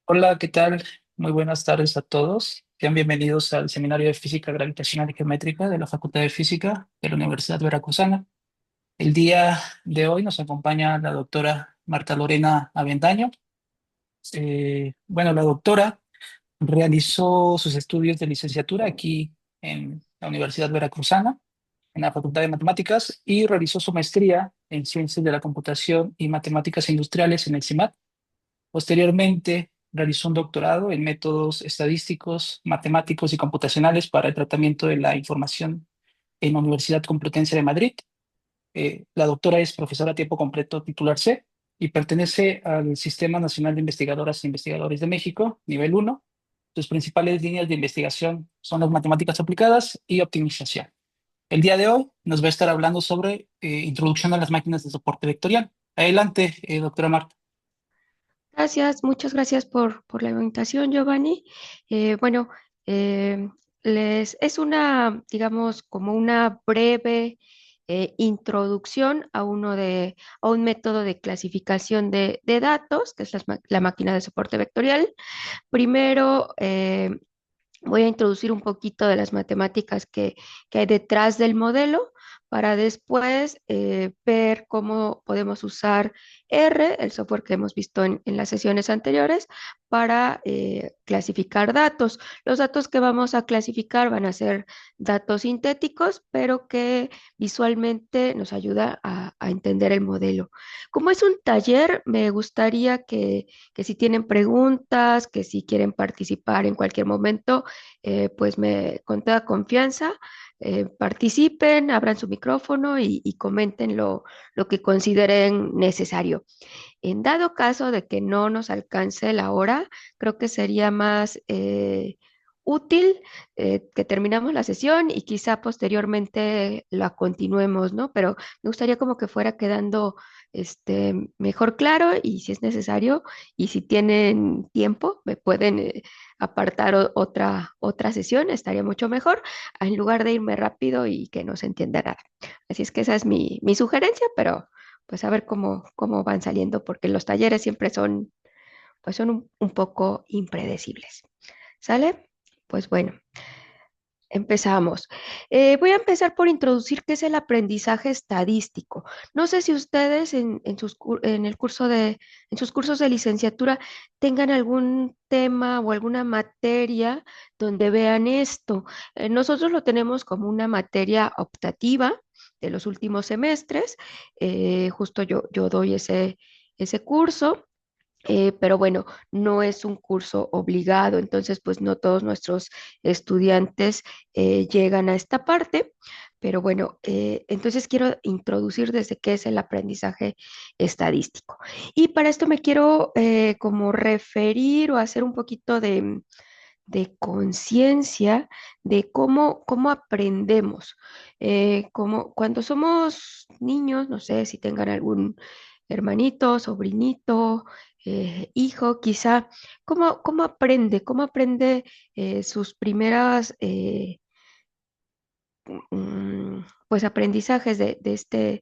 Hola, ¿qué tal? Muy buenas tardes a todos. Sean bienvenidos al Seminario de Física Gravitacional y Geométrica de la Facultad de Física de la Universidad Veracruzana. El día de hoy nos acompaña la doctora Marta Lorena Avendaño. La doctora realizó sus estudios de licenciatura aquí en la Universidad Veracruzana, en la Facultad de Matemáticas, y realizó su maestría en Ciencias de la Computación y Matemáticas Industriales en el CIMAT. Posteriormente, realizó un doctorado en métodos estadísticos, matemáticos y computacionales para el tratamiento de la información en la Universidad Complutense de Madrid. La doctora es profesora a tiempo completo titular C y pertenece al Sistema Nacional de Investigadoras e Investigadores de México, nivel 1. Sus principales líneas de investigación son las matemáticas aplicadas y optimización. El día de hoy nos va a estar hablando sobre introducción a las máquinas de soporte vectorial. Adelante, doctora Marta. Gracias, muchas gracias por la invitación, Giovanni. Bueno, eh, es una, digamos, como una breve introducción a un método de clasificación de datos, que es la máquina de soporte vectorial. Primero, voy a introducir un poquito de las matemáticas que hay detrás del modelo para después ver cómo podemos usar R, el software que hemos visto en las sesiones anteriores, para clasificar datos. Los datos que vamos a clasificar van a ser datos sintéticos, pero que visualmente nos ayuda a entender el modelo. Como es un taller, me gustaría que si tienen preguntas, que si quieren participar en cualquier momento, pues con toda confianza participen, abran su micrófono y comenten lo que consideren necesario. En dado caso de que no nos alcance la hora, creo que sería más útil que terminamos la sesión y quizá posteriormente la continuemos, ¿no? Pero me gustaría como que fuera quedando mejor claro y si es necesario y si tienen tiempo, me pueden apartar otra sesión, estaría mucho mejor, en lugar de irme rápido y que no se entienda nada. Así es que esa es mi sugerencia, pero pues a ver cómo van saliendo, porque los talleres siempre son, pues son un poco impredecibles. ¿Sale? Pues bueno, empezamos. Voy a empezar por introducir qué es el aprendizaje estadístico. No sé si ustedes en el curso en sus cursos de licenciatura tengan algún tema o alguna materia donde vean esto. Nosotros lo tenemos como una materia optativa de los últimos semestres. Justo yo doy ese curso. Pero bueno, no es un curso obligado, entonces pues no todos nuestros estudiantes llegan a esta parte, pero bueno, entonces quiero introducir desde qué es el aprendizaje estadístico. Y para esto me quiero como referir o hacer un poquito de conciencia de cómo aprendemos. Como cuando somos niños, no sé si tengan algún hermanito, sobrinito, hijo, quizá, cómo aprende sus primeras pues aprendizajes de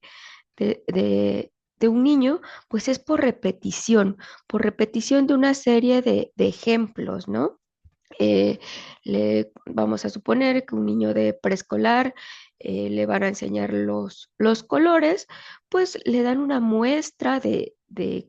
un niño, pues es por repetición de una serie de ejemplos, ¿no? eh, Vamos a suponer que un niño de preescolar le van a enseñar los colores, pues le dan una muestra de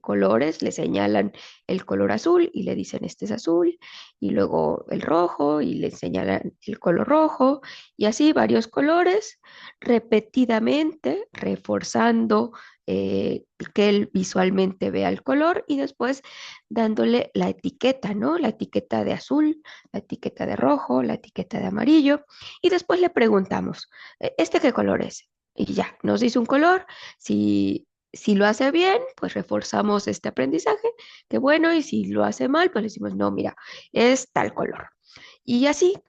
colores, le señalan el color azul y le dicen este es azul, y luego el rojo y le señalan el color rojo, y así varios colores repetidamente, reforzando que él visualmente vea el color y después dándole la etiqueta, ¿no? La etiqueta de azul, la etiqueta de rojo, la etiqueta de amarillo, y después le preguntamos, ¿este qué color es? Y ya, nos dice un color, si lo hace bien, pues reforzamos este aprendizaje, qué bueno, y si lo hace mal, pues le decimos, no, mira, es tal color. Y así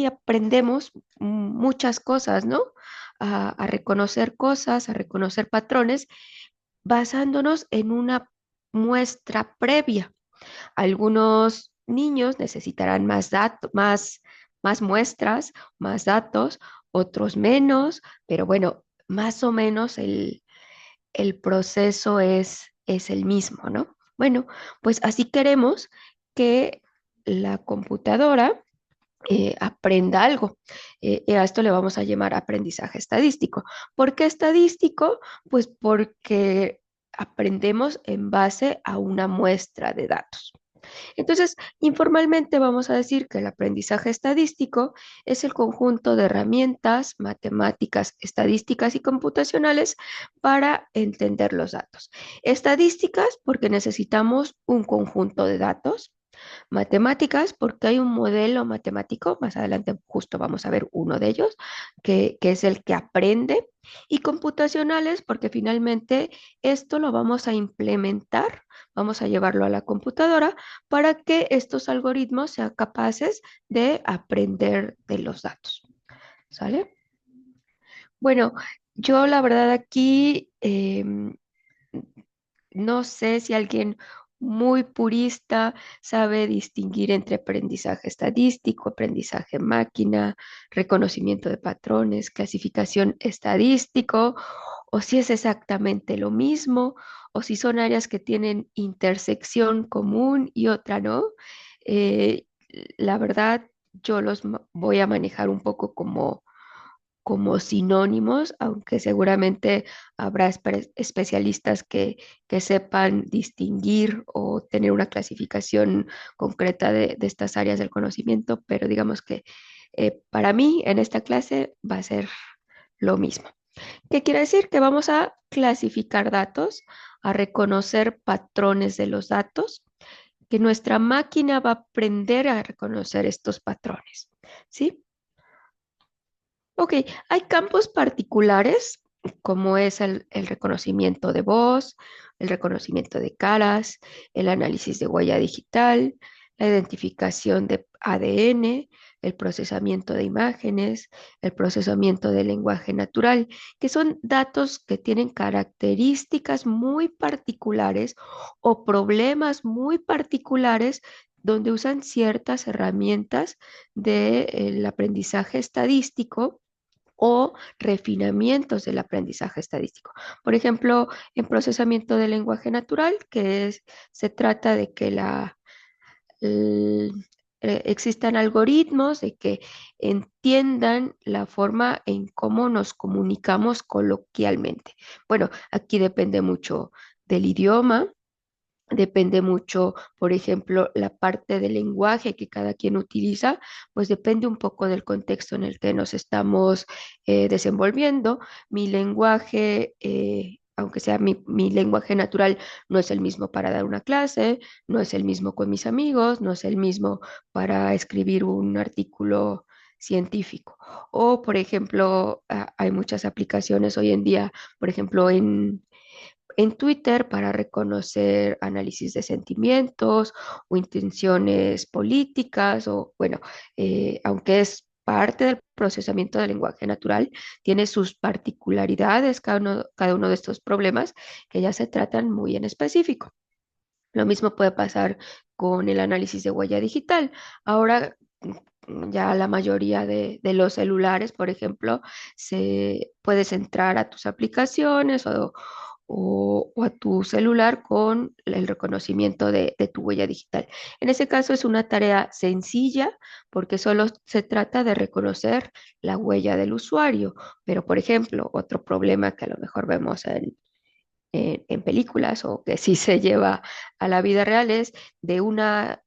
aprendemos muchas cosas, ¿no? A reconocer cosas, a reconocer patrones, basándonos en una muestra previa. Algunos niños necesitarán más muestras, más datos, otros menos, pero bueno, más o menos el proceso es el mismo, ¿no? Bueno, pues así queremos que la computadora aprenda algo. A esto le vamos a llamar aprendizaje estadístico. ¿Por qué estadístico? Pues porque aprendemos en base a una muestra de datos. Entonces, informalmente vamos a decir que el aprendizaje estadístico es el conjunto de herramientas matemáticas, estadísticas y computacionales para entender los datos. Estadísticas porque necesitamos un conjunto de datos. Matemáticas, porque hay un modelo matemático, más adelante justo vamos a ver uno de ellos, que es el que aprende, y computacionales, porque finalmente esto lo vamos a implementar, vamos a llevarlo a la computadora para que estos algoritmos sean capaces de aprender de los datos. ¿Sale? Bueno, yo la verdad aquí no sé si alguien muy purista sabe distinguir entre aprendizaje estadístico, aprendizaje máquina, reconocimiento de patrones, clasificación estadístico, o si es exactamente lo mismo, o si son áreas que tienen intersección común y otra no. Eh, la verdad, yo voy a manejar un poco como sinónimos, aunque seguramente habrá especialistas que sepan distinguir o tener una clasificación concreta de estas áreas del conocimiento, pero digamos que para mí en esta clase va a ser lo mismo. ¿Qué quiere decir? Que vamos a clasificar datos, a reconocer patrones de los datos, que nuestra máquina va a aprender a reconocer estos patrones, ¿sí? Ok, hay campos particulares como es el reconocimiento de voz, el reconocimiento de caras, el análisis de huella digital, la identificación de ADN, el procesamiento de imágenes, el procesamiento del lenguaje natural, que son datos que tienen características muy particulares o problemas muy particulares donde usan ciertas herramientas del aprendizaje estadístico o refinamientos del aprendizaje estadístico. Por ejemplo, en procesamiento del lenguaje natural, se trata de que el- existan algoritmos de que entiendan la forma en cómo nos comunicamos coloquialmente. Bueno, aquí depende mucho del idioma. Depende mucho, por ejemplo, la parte del lenguaje que cada quien utiliza, pues depende un poco del contexto en el que nos estamos desenvolviendo. Mi lenguaje, aunque sea mi lenguaje natural, no es el mismo para dar una clase, no es el mismo con mis amigos, no es el mismo para escribir un artículo científico. O, por ejemplo, hay muchas aplicaciones hoy en día, por ejemplo, en Twitter para reconocer análisis de sentimientos o intenciones políticas o, bueno, aunque es parte del procesamiento del lenguaje natural, tiene sus particularidades cada uno de estos problemas que ya se tratan muy en específico. Lo mismo puede pasar con el análisis de huella digital. Ahora, ya la mayoría de los celulares, por ejemplo, puedes entrar a tus aplicaciones o a tu celular con el reconocimiento de tu huella digital. En ese caso es una tarea sencilla porque solo se trata de reconocer la huella del usuario. Pero, por ejemplo, otro problema que a lo mejor vemos en películas o que sí se lleva a la vida real es de una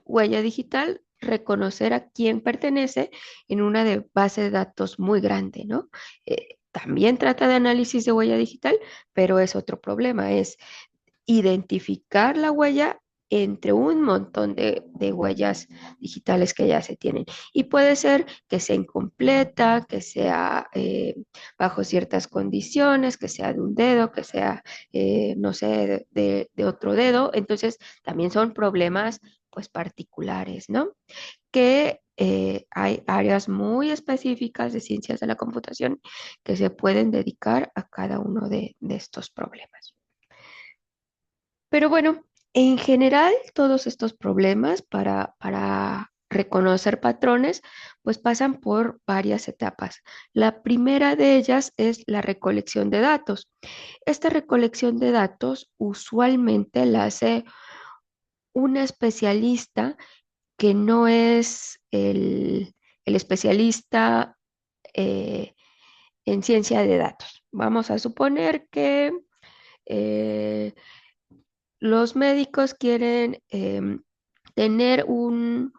huella digital reconocer a quién pertenece en una base de datos muy grande, ¿no? También trata de análisis de huella digital, pero es otro problema, es identificar la huella entre un montón de huellas digitales que ya se tienen. Y puede ser que sea incompleta, que sea bajo ciertas condiciones, que sea de un dedo, que sea, no sé, de otro dedo. Entonces, también son problemas pues particulares, ¿no? Que hay áreas muy específicas de ciencias de la computación que se pueden dedicar a cada uno de estos problemas. Pero bueno, en general, todos estos problemas para reconocer patrones, pues pasan por varias etapas. La primera de ellas es la recolección de datos. Esta recolección de datos usualmente la hace un especialista que no es el especialista eh, en ciencia de datos. Vamos a suponer que eh, los médicos quieren tener un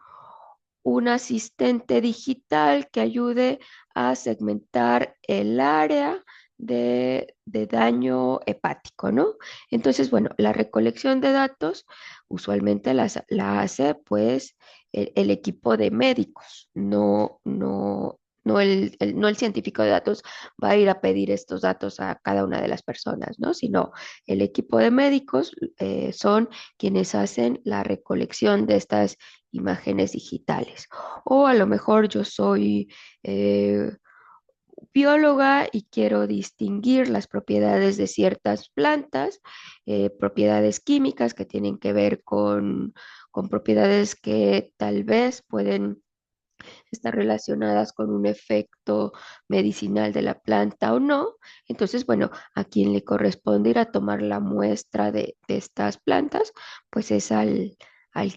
asistente digital que ayude a segmentar el área de daño hepático, ¿no? Entonces, bueno, la recolección de datos usualmente la hace pues el equipo de médicos, no el científico de datos va a ir a pedir estos datos a cada una de las personas, ¿no? Sino el equipo de médicos son quienes hacen la recolección de estas imágenes digitales. O a lo mejor yo soy eh, bióloga y quiero distinguir las propiedades de ciertas plantas, propiedades químicas que tienen que ver con propiedades que tal vez pueden estar relacionadas con un efecto medicinal de la planta o no. Entonces, bueno, a quien le corresponde ir a tomar la muestra de estas plantas, pues es al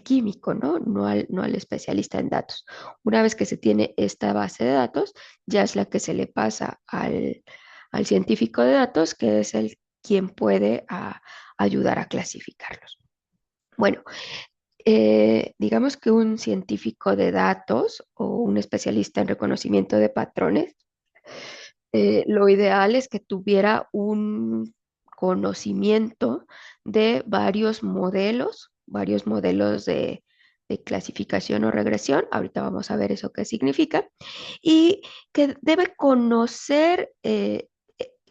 químico, ¿no? No al especialista en datos. Una vez que se tiene esta base de datos, ya es la que se le pasa al científico de datos, que es el quien puede ayudar a clasificarlos. Bueno, digamos que un científico de datos o un especialista en reconocimiento de patrones, lo ideal es que tuviera un conocimiento de varios modelos de clasificación o regresión. Ahorita vamos a ver eso qué significa. Y que debe conocer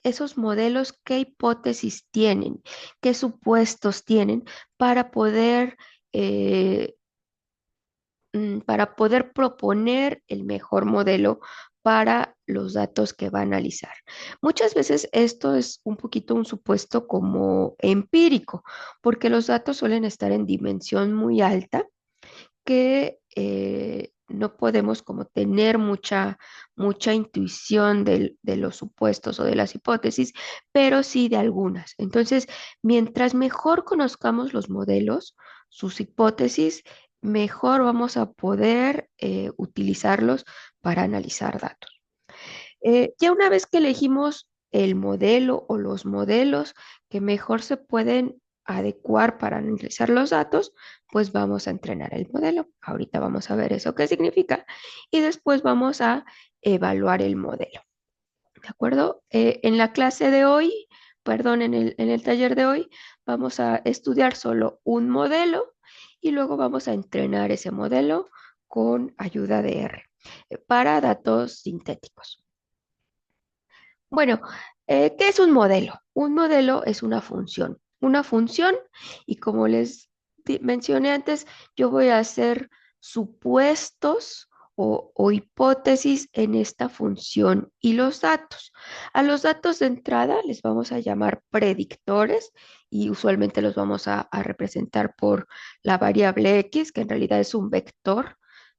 esos modelos, qué hipótesis tienen, qué supuestos tienen para poder eh, para poder proponer el mejor modelo para los datos que va a analizar. Muchas veces esto es un poquito un supuesto como empírico, porque los datos suelen estar en dimensión muy alta que no podemos como tener mucha intuición de los supuestos o de las hipótesis, pero sí de algunas. Entonces, mientras mejor conozcamos los modelos, sus hipótesis, mejor vamos a poder utilizarlos para analizar datos. Ya una vez que elegimos el modelo o los modelos que mejor se pueden adecuar para analizar los datos, pues vamos a entrenar el modelo. Ahorita vamos a ver eso qué significa y después vamos a evaluar el modelo. ¿De acuerdo? En la clase de hoy, perdón, en el taller de hoy, vamos a estudiar solo un modelo y luego vamos a entrenar ese modelo con ayuda de R para datos sintéticos. Bueno, ¿qué es un modelo? Un modelo es una función y como les mencioné antes, yo voy a hacer supuestos o hipótesis en esta función y los datos. A los datos de entrada les vamos a llamar predictores y usualmente los vamos a representar por la variable x, que en realidad es un vector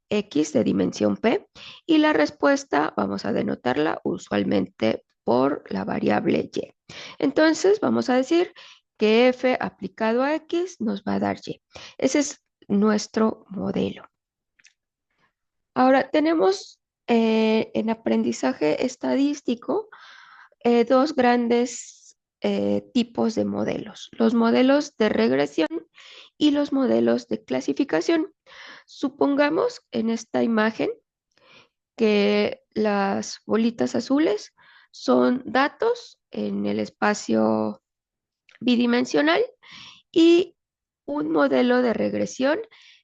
x de dimensión p, y la respuesta vamos a denotarla usualmente por la variable y. Entonces, vamos a decir que f aplicado a x nos va a dar y. Ese es nuestro modelo. Ahora, tenemos en aprendizaje estadístico dos grandes tipos de modelos, los modelos de regresión y los modelos de clasificación. Supongamos en esta imagen que las bolitas azules son datos en el espacio bidimensional y un modelo de regresión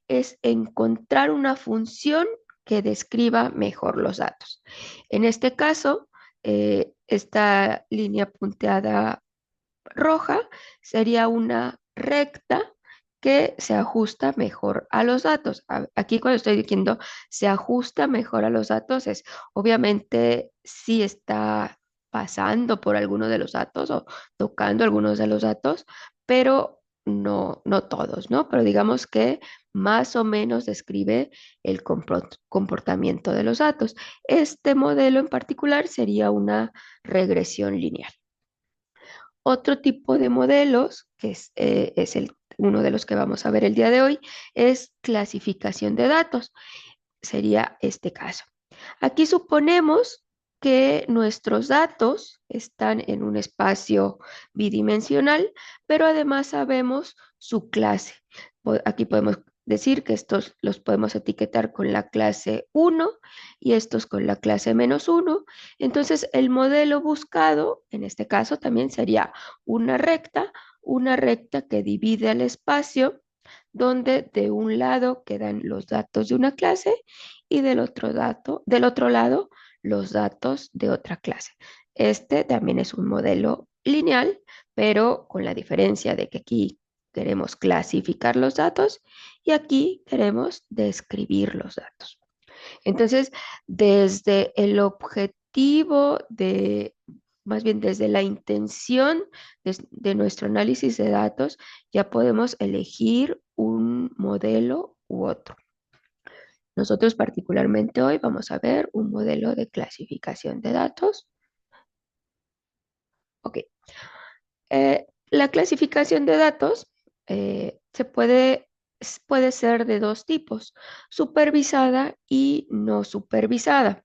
es encontrar una función que describa mejor los datos. En este caso, esta línea punteada roja sería una recta que se ajusta mejor a los datos. Aquí cuando estoy diciendo se ajusta mejor a los datos es obviamente si está pasando por alguno de los datos o tocando algunos de los datos, pero no todos, ¿no? Pero digamos que más o menos describe el comportamiento de los datos. Este modelo en particular sería una regresión lineal. Otro tipo de modelos, que es uno de los que vamos a ver el día de hoy, es clasificación de datos. Sería este caso. Aquí suponemos que nuestros datos están en un espacio bidimensional, pero además sabemos su clase. Aquí podemos decir que estos los podemos etiquetar con la clase 1 y estos con la clase -1. Entonces, el modelo buscado, en este caso, también sería una recta que divide el espacio donde de un lado quedan los datos de una clase y del otro lado los datos de otra clase. Este también es un modelo lineal, pero con la diferencia de que aquí queremos clasificar los datos y aquí queremos describir los datos. Entonces, desde el objetivo más bien desde la intención de nuestro análisis de datos, ya podemos elegir un modelo u otro. Nosotros particularmente hoy vamos a ver un modelo de clasificación de datos. Ok. La clasificación de datos puede ser de dos tipos, supervisada y no supervisada.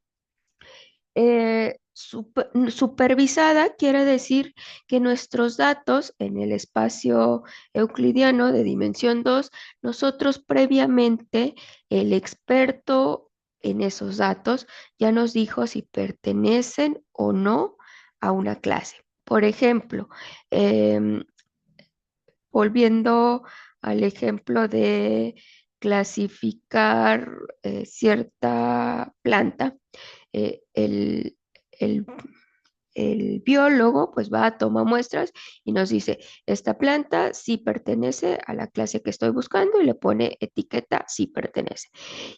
Supervisada quiere decir que nuestros datos en el espacio euclidiano de dimensión 2, nosotros previamente, el experto en esos datos ya nos dijo si pertenecen o no a una clase. Por ejemplo, em, volviendo al ejemplo de clasificar cierta planta, eh, el, el- el biólogo pues va a tomar muestras y nos dice, esta planta sí pertenece a la clase que estoy buscando y le pone etiqueta sí pertenece.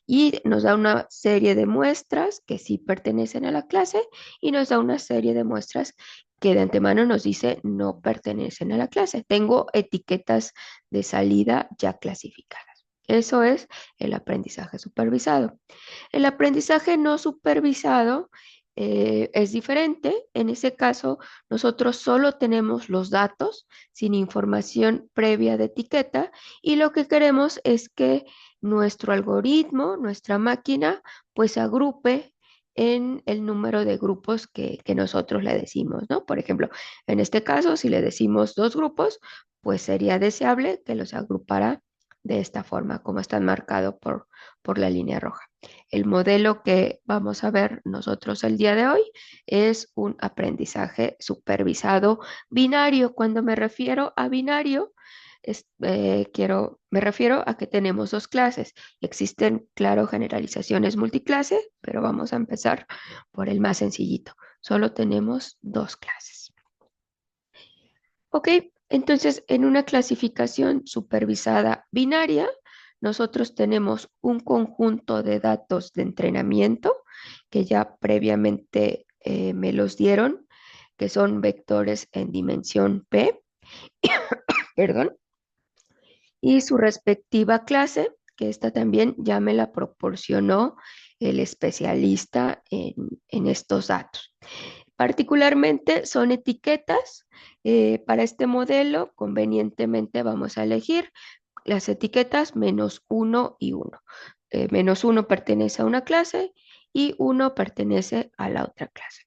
Y nos da una serie de muestras que sí pertenecen a la clase y nos da una serie de muestras que de antemano nos dice no pertenecen a la clase. Tengo etiquetas de salida ya clasificadas. Eso es el aprendizaje supervisado. El aprendizaje no supervisado es diferente. En ese caso, nosotros solo tenemos los datos sin información previa de etiqueta y lo que queremos es que nuestro algoritmo, nuestra máquina, pues agrupe en el número de grupos que nosotros le decimos, ¿no? Por ejemplo, en este caso, si le decimos dos grupos, pues sería deseable que los agrupara de esta forma, como están marcados por la línea roja. El modelo que vamos a ver nosotros el día de hoy es un aprendizaje supervisado binario. Cuando me refiero a binario, me refiero a que tenemos dos clases. Existen, claro, generalizaciones multiclase, pero vamos a empezar por el más sencillito. Solo tenemos dos clases. Ok, entonces en una clasificación supervisada binaria, nosotros tenemos un conjunto de datos de entrenamiento que ya previamente me los dieron, que son vectores en dimensión P, perdón, y su respectiva clase, que esta también ya me la proporcionó el especialista en estos datos. Particularmente son etiquetas. Para este modelo, convenientemente vamos a elegir las etiquetas -1 y 1. -1 pertenece a una clase y 1 pertenece a la otra clase.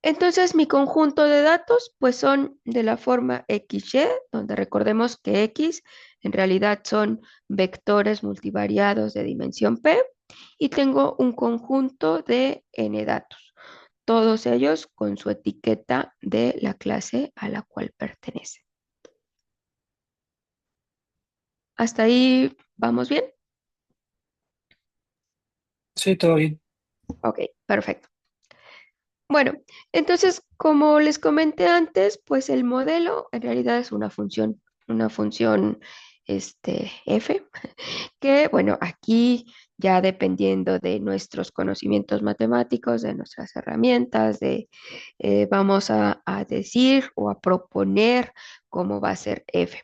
Entonces, mi conjunto de datos, pues son de la forma XY, donde recordemos que X en realidad son vectores multivariados de dimensión P, y tengo un conjunto de N datos, todos ellos con su etiqueta de la clase a la cual pertenece. ¿Hasta ahí vamos bien? Sí, todo bien. Ok, perfecto. Bueno, entonces, como les comenté antes, pues el modelo en realidad es una función f, que bueno, aquí ya dependiendo de nuestros conocimientos matemáticos, de nuestras herramientas, vamos a decir o a proponer cómo va a ser f.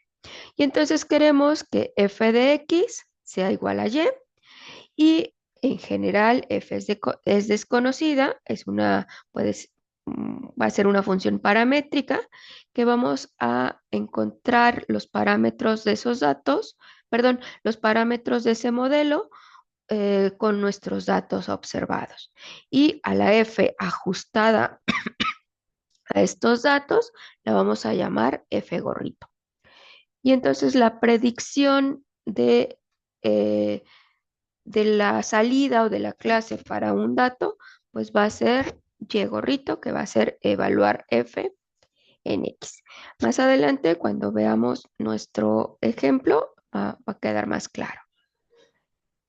Y entonces queremos que f de x sea igual a y en general f es desconocida, va a ser una función paramétrica que vamos a encontrar los parámetros de esos datos, perdón, los parámetros de ese modelo con nuestros datos observados. Y a la f ajustada a estos datos la vamos a llamar f gorrito. Y entonces la predicción eh, de la salida o de la clase para un dato, pues va a ser y gorrito, que va a ser evaluar f en x. Más adelante, cuando veamos nuestro ejemplo, va a quedar más claro.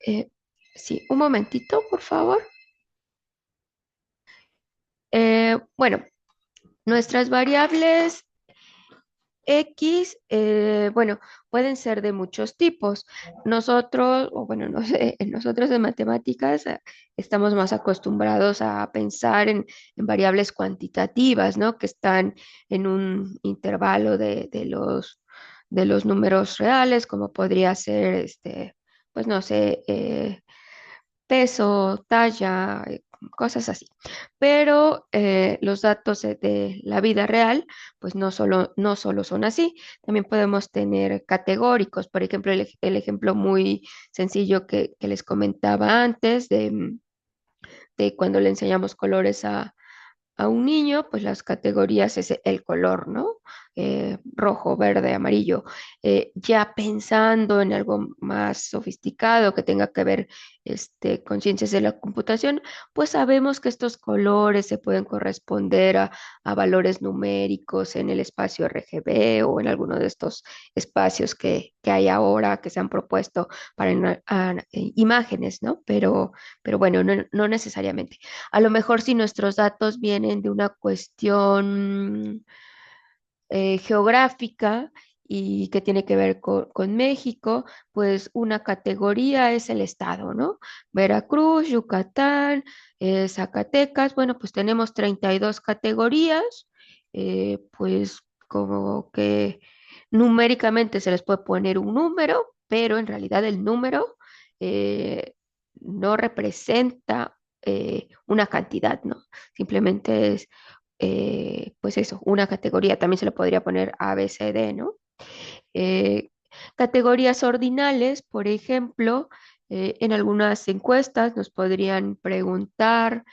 Eh, sí, un momentito, por favor. Bueno, nuestras variables X, bueno, pueden ser de muchos tipos. Nosotros, o bueno, no sé, nosotros en matemáticas estamos más acostumbrados a pensar en variables cuantitativas, ¿no? Que están en un intervalo de los números reales, como podría ser, pues no sé, peso, talla, cosas así. Pero los datos de la vida real, pues no solo son así, también podemos tener categóricos. Por ejemplo, el ejemplo muy sencillo que les comentaba antes de cuando le enseñamos colores a un niño, pues las categorías es el color, ¿no? Rojo, verde, amarillo. Ya pensando en algo más sofisticado que tenga que ver con ciencias de la computación, pues sabemos que estos colores se pueden corresponder a valores numéricos en el espacio RGB o en alguno de estos espacios que hay ahora que se han propuesto para imágenes, ¿no? Pero bueno, no necesariamente. A lo mejor si nuestros datos vienen de una cuestión geográfica y que tiene que ver con México, pues una categoría es el estado, ¿no? Veracruz, Yucatán, Zacatecas, bueno, pues tenemos 32 categorías, pues como que numéricamente se les puede poner un número, pero en realidad el número no representa una cantidad, ¿no? Simplemente es pues eso, una categoría, también se le podría poner A, B, C, D, ¿no? Eh, Categorías ordinales, por ejemplo, en algunas encuestas nos podrían preguntar,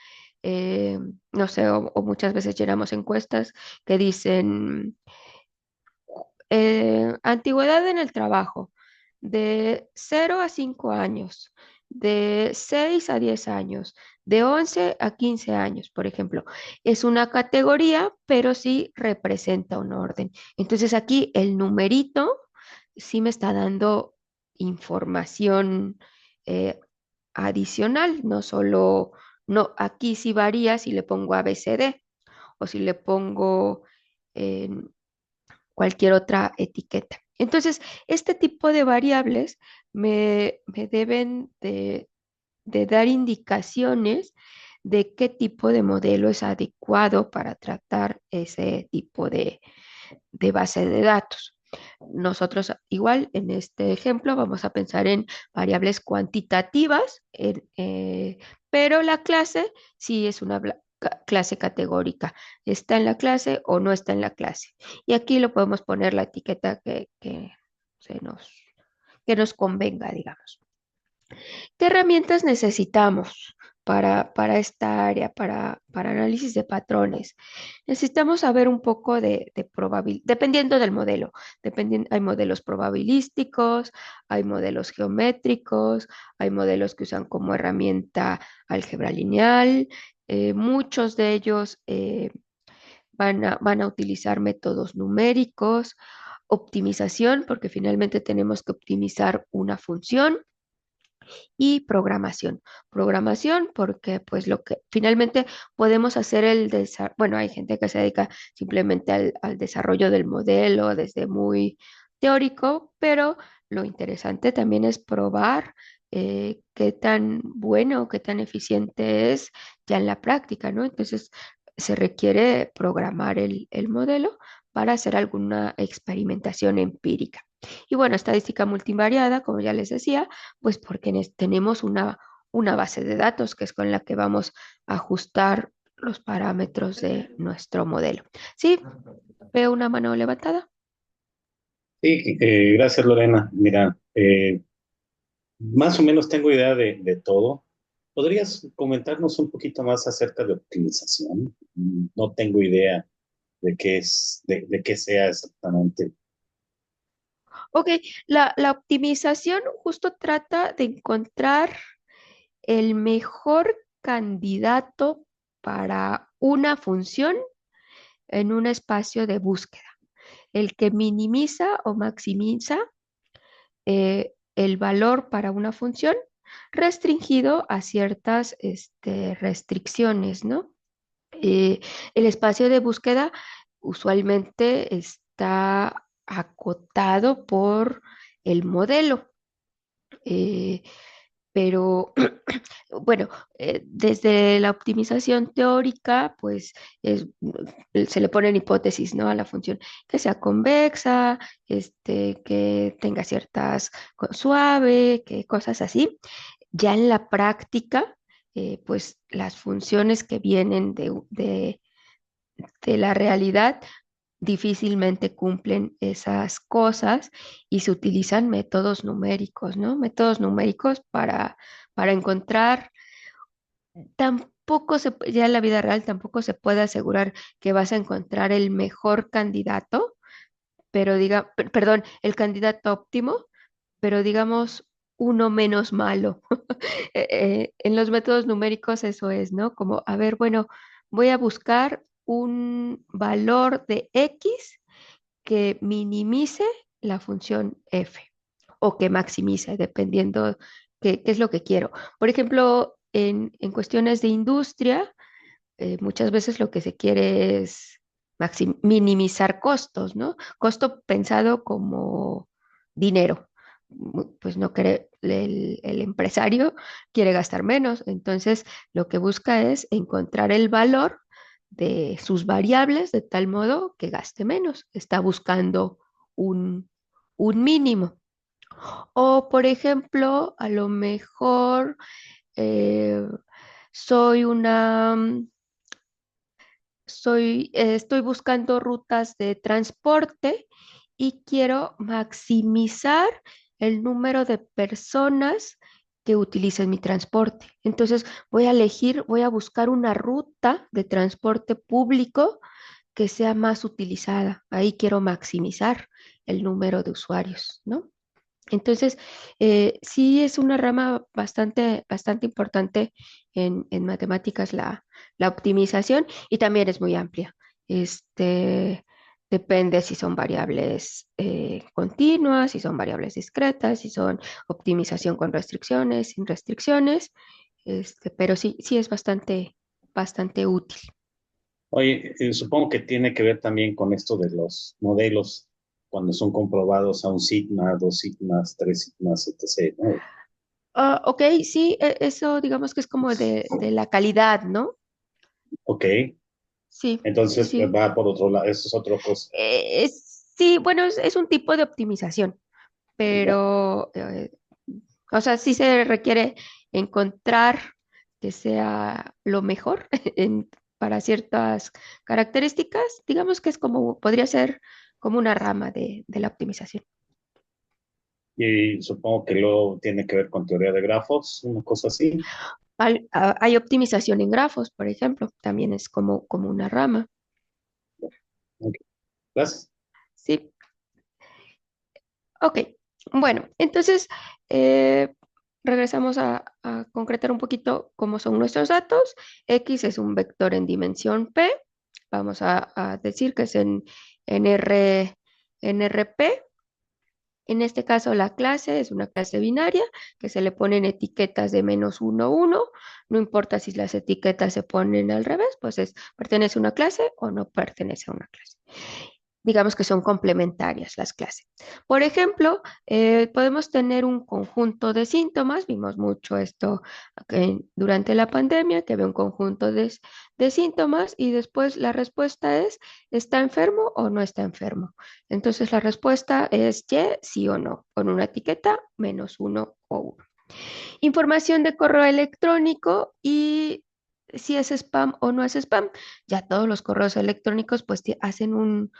eh, no sé, o muchas veces llenamos encuestas que dicen antigüedad en el trabajo, de 0 a 5 años, de 6 a 10 años, de 11 a 15 años, por ejemplo. Es una categoría, pero sí representa un orden. Entonces aquí el numerito sí me está dando información eh, adicional, no solo, no, aquí sí varía si le pongo ABCD o si le pongo cualquier otra etiqueta. Entonces, este tipo de variables me deben de dar indicaciones de qué tipo de modelo es adecuado para tratar ese tipo de base de datos. Nosotros igual en este ejemplo vamos a pensar en variables cuantitativas, pero la clase sí es una clase categórica. ¿Está en la clase o no está en la clase? Y aquí lo podemos poner la etiqueta se nos, que nos convenga, digamos. ¿Qué herramientas necesitamos para esta área, para análisis de patrones? Necesitamos saber un poco de probabilidad, dependiendo del modelo. Hay modelos probabilísticos, hay modelos geométricos, hay modelos que usan como herramienta álgebra lineal. Muchos de ellos van a utilizar métodos numéricos, optimización, porque finalmente tenemos que optimizar una función y programación. Programación porque pues lo que finalmente podemos hacer bueno, hay gente que se dedica simplemente al desarrollo del modelo desde muy teórico, pero lo interesante también es probar qué tan bueno, qué tan eficiente es ya en la práctica, ¿no? Entonces se requiere programar el modelo para hacer alguna experimentación empírica. Y bueno, estadística multivariada, como ya les decía, pues porque tenemos una base de datos que es con la que vamos a ajustar los parámetros de nuestro modelo. Sí, veo una mano levantada. Sí, gracias Lorena. Mira, más o menos tengo idea de todo. ¿Podrías comentarnos un poquito más acerca de optimización? No tengo idea de qué es, de qué sea exactamente. Ok, la optimización justo trata de encontrar el mejor candidato para una función en un espacio de búsqueda, el que minimiza o maximiza el valor para una función restringido a ciertas restricciones, ¿no? Eh, el espacio de búsqueda usualmente está acotado por el modelo. eh, pero bueno, desde la optimización teórica, pues se le ponen hipótesis, ¿no? A la función que sea convexa, que tenga ciertas suave, que cosas así. Ya en la práctica, pues las funciones que vienen de la realidad difícilmente cumplen esas cosas y se utilizan métodos numéricos, ¿no? Métodos numéricos para encontrar, ya en la vida real tampoco se puede asegurar que vas a encontrar el mejor candidato, pero perdón, el candidato óptimo, pero digamos uno menos malo. En los métodos numéricos eso es, ¿no? Como, a ver, bueno, voy a buscar un valor de X que minimice la función f o que maximice, dependiendo qué es lo que quiero. Por ejemplo, en cuestiones de industria, muchas veces lo que se quiere es minimizar costos, ¿no? Costo pensado como dinero. Pues no quiere, el empresario quiere gastar menos, entonces lo que busca es encontrar el valor de sus variables de tal modo que gaste menos. Está buscando un, un mínimo. O, por ejemplo, a lo mejor eh, soy estoy buscando rutas de transporte y quiero maximizar el número de personas que utilicen mi transporte. Entonces voy a buscar una ruta de transporte público que sea más utilizada. Ahí quiero maximizar el número de usuarios, ¿no? Entonces, sí es una rama bastante importante en matemáticas la optimización y también es muy amplia. Este, depende si son variables continuas, si son variables discretas, si son optimización con restricciones, sin restricciones, pero sí es bastante útil. Oye, supongo que tiene que ver también con esto de los modelos cuando son comprobados a un sigma, dos sigmas, tres sigmas, etc., ¿no? Ah, ok, sí, eso digamos que es como de la calidad, ¿no? Ok, Sí, sí, entonces sí. va por otro lado, eso es otra cosa. Sí, bueno, es un tipo de optimización, Ya. pero, o sea, sí se requiere encontrar que sea lo mejor para ciertas características. Digamos que es como, podría ser como una rama de la optimización. Y supongo que luego tiene que ver con teoría de grafos, una cosa así. Hay optimización en grafos, por ejemplo, también es como una rama. Ok, gracias. Sí, ok. Bueno, entonces, eh, regresamos a concretar un poquito cómo son nuestros datos. X es un vector en dimensión P. Vamos a decir que es en RP. En este caso, la clase es una clase binaria que se le ponen etiquetas de -1, 1. No importa si las etiquetas se ponen al revés, pues pertenece a una clase o no pertenece a una clase. digamos que son complementarias las clases. Por ejemplo, podemos tener un conjunto de síntomas, vimos mucho esto durante la pandemia, que había un conjunto de síntomas y después la respuesta es, ¿está enfermo o no está enfermo? Entonces la respuesta es Y, sí o no, con una etiqueta -1 o 1. Información de correo electrónico y si es spam o no es spam. Ya todos los correos electrónicos pues hacen un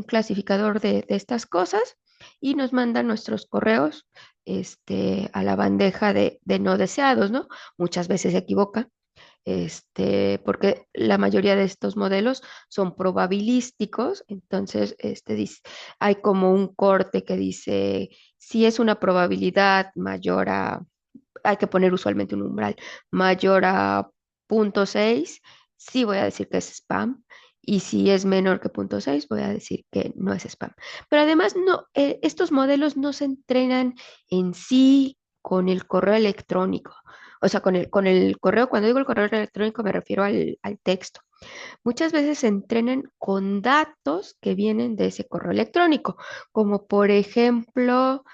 clasificador de estas cosas y nos mandan nuestros correos a la bandeja de no deseados, ¿no? Muchas veces se equivoca, porque la mayoría de estos modelos son probabilísticos, entonces hay como un corte que dice si es una probabilidad mayor a, hay que poner usualmente un umbral mayor a 0,6, sí voy a decir que es spam. Y si es menor que 0,6, voy a decir que no es spam. Pero además, no, estos modelos no se entrenan en sí con el correo electrónico. O sea, con el correo, cuando digo el correo electrónico me refiero al texto. Muchas veces se entrenan con datos que vienen de ese correo electrónico, como por ejemplo,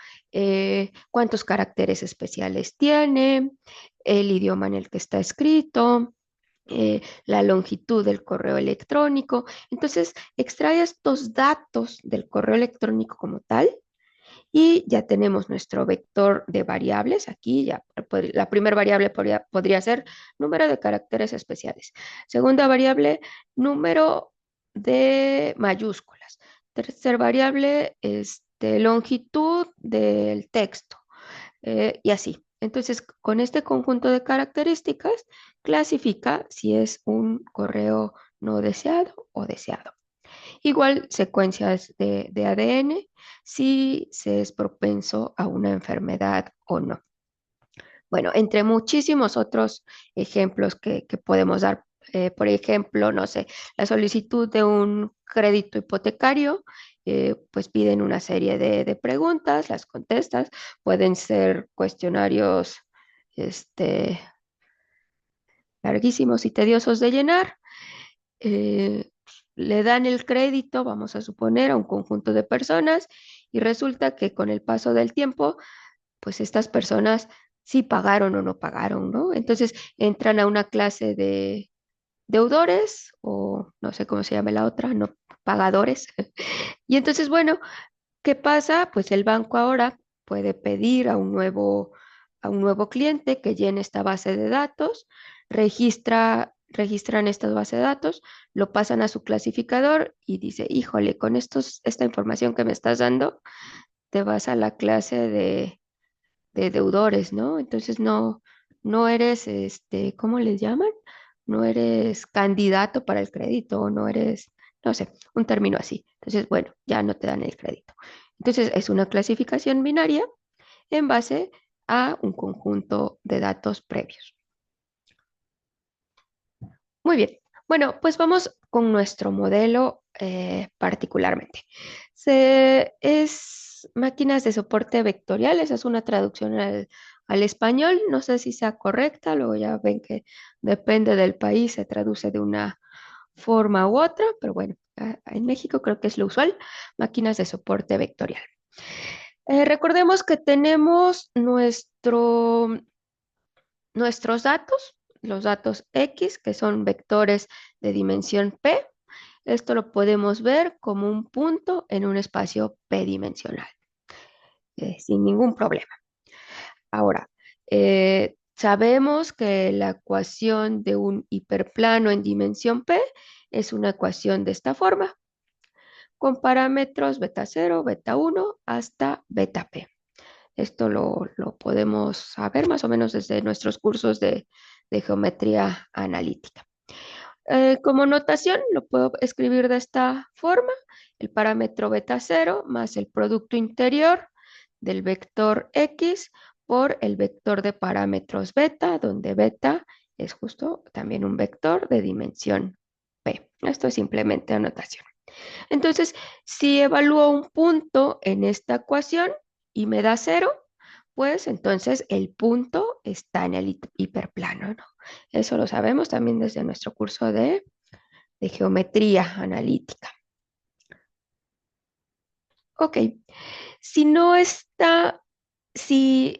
cuántos caracteres especiales tiene, el idioma en el que está escrito, la longitud del correo electrónico. Entonces, extrae estos datos del correo electrónico como tal y ya tenemos nuestro vector de variables. Aquí ya la primera variable podría ser número de caracteres especiales. Segunda variable, número de mayúsculas. Tercera variable, longitud del texto, y así. Entonces, con este conjunto de características, clasifica si es un correo no deseado o deseado. Igual secuencias de ADN, si se es propenso a una enfermedad o no. Bueno, entre muchísimos otros ejemplos que podemos dar, por ejemplo, no sé, la solicitud de un crédito hipotecario, pues piden una serie de preguntas, las contestas, pueden ser cuestionarios este, larguísimos y tediosos de llenar. eh, Le dan el crédito, vamos a suponer, a un conjunto de personas y resulta que con el paso del tiempo, pues estas personas sí pagaron o no pagaron, ¿no? Entonces entran a una clase de deudores o no sé cómo se llama la otra, no pagadores. Y entonces, bueno, ¿qué pasa? Pues el banco ahora puede pedir a un nuevo cliente que llene esta base de datos, registran esta base de datos, lo pasan a su clasificador y dice, híjole, con esta información que me estás dando, te vas a la clase de deudores, ¿no? Entonces no eres, ¿cómo les llaman? No eres candidato para el crédito o no eres, no sé, un término así. Entonces, bueno, ya no te dan el crédito. Entonces, es una clasificación binaria en base a un conjunto de datos previos. Muy bien. Bueno, pues vamos con nuestro modelo particularmente. Es máquinas de soporte vectorial, esa es una traducción al español, no sé si sea correcta, luego ya ven que depende del país, se traduce de una forma u otra, pero bueno, en México creo que es lo usual, máquinas de soporte vectorial. Recordemos que tenemos nuestros datos, los datos X, que son vectores de dimensión P. Esto lo podemos ver como un punto en un espacio p-dimensional, sin ningún problema. Ahora, sabemos que la ecuación de un hiperplano en dimensión P es una ecuación de esta forma, con parámetros beta 0, beta 1 hasta beta P. Esto lo podemos saber más o menos desde nuestros cursos de geometría analítica. Como notación, lo puedo escribir de esta forma: el parámetro beta 0 más el producto interior del vector X por el vector de parámetros beta, donde beta es justo también un vector de dimensión P. Esto es simplemente anotación. Entonces, si evalúo un punto en esta ecuación y me da 0, pues entonces el punto está en el hiperplano, ¿no? Eso lo sabemos también desde nuestro curso de geometría analítica. Ok, si no está,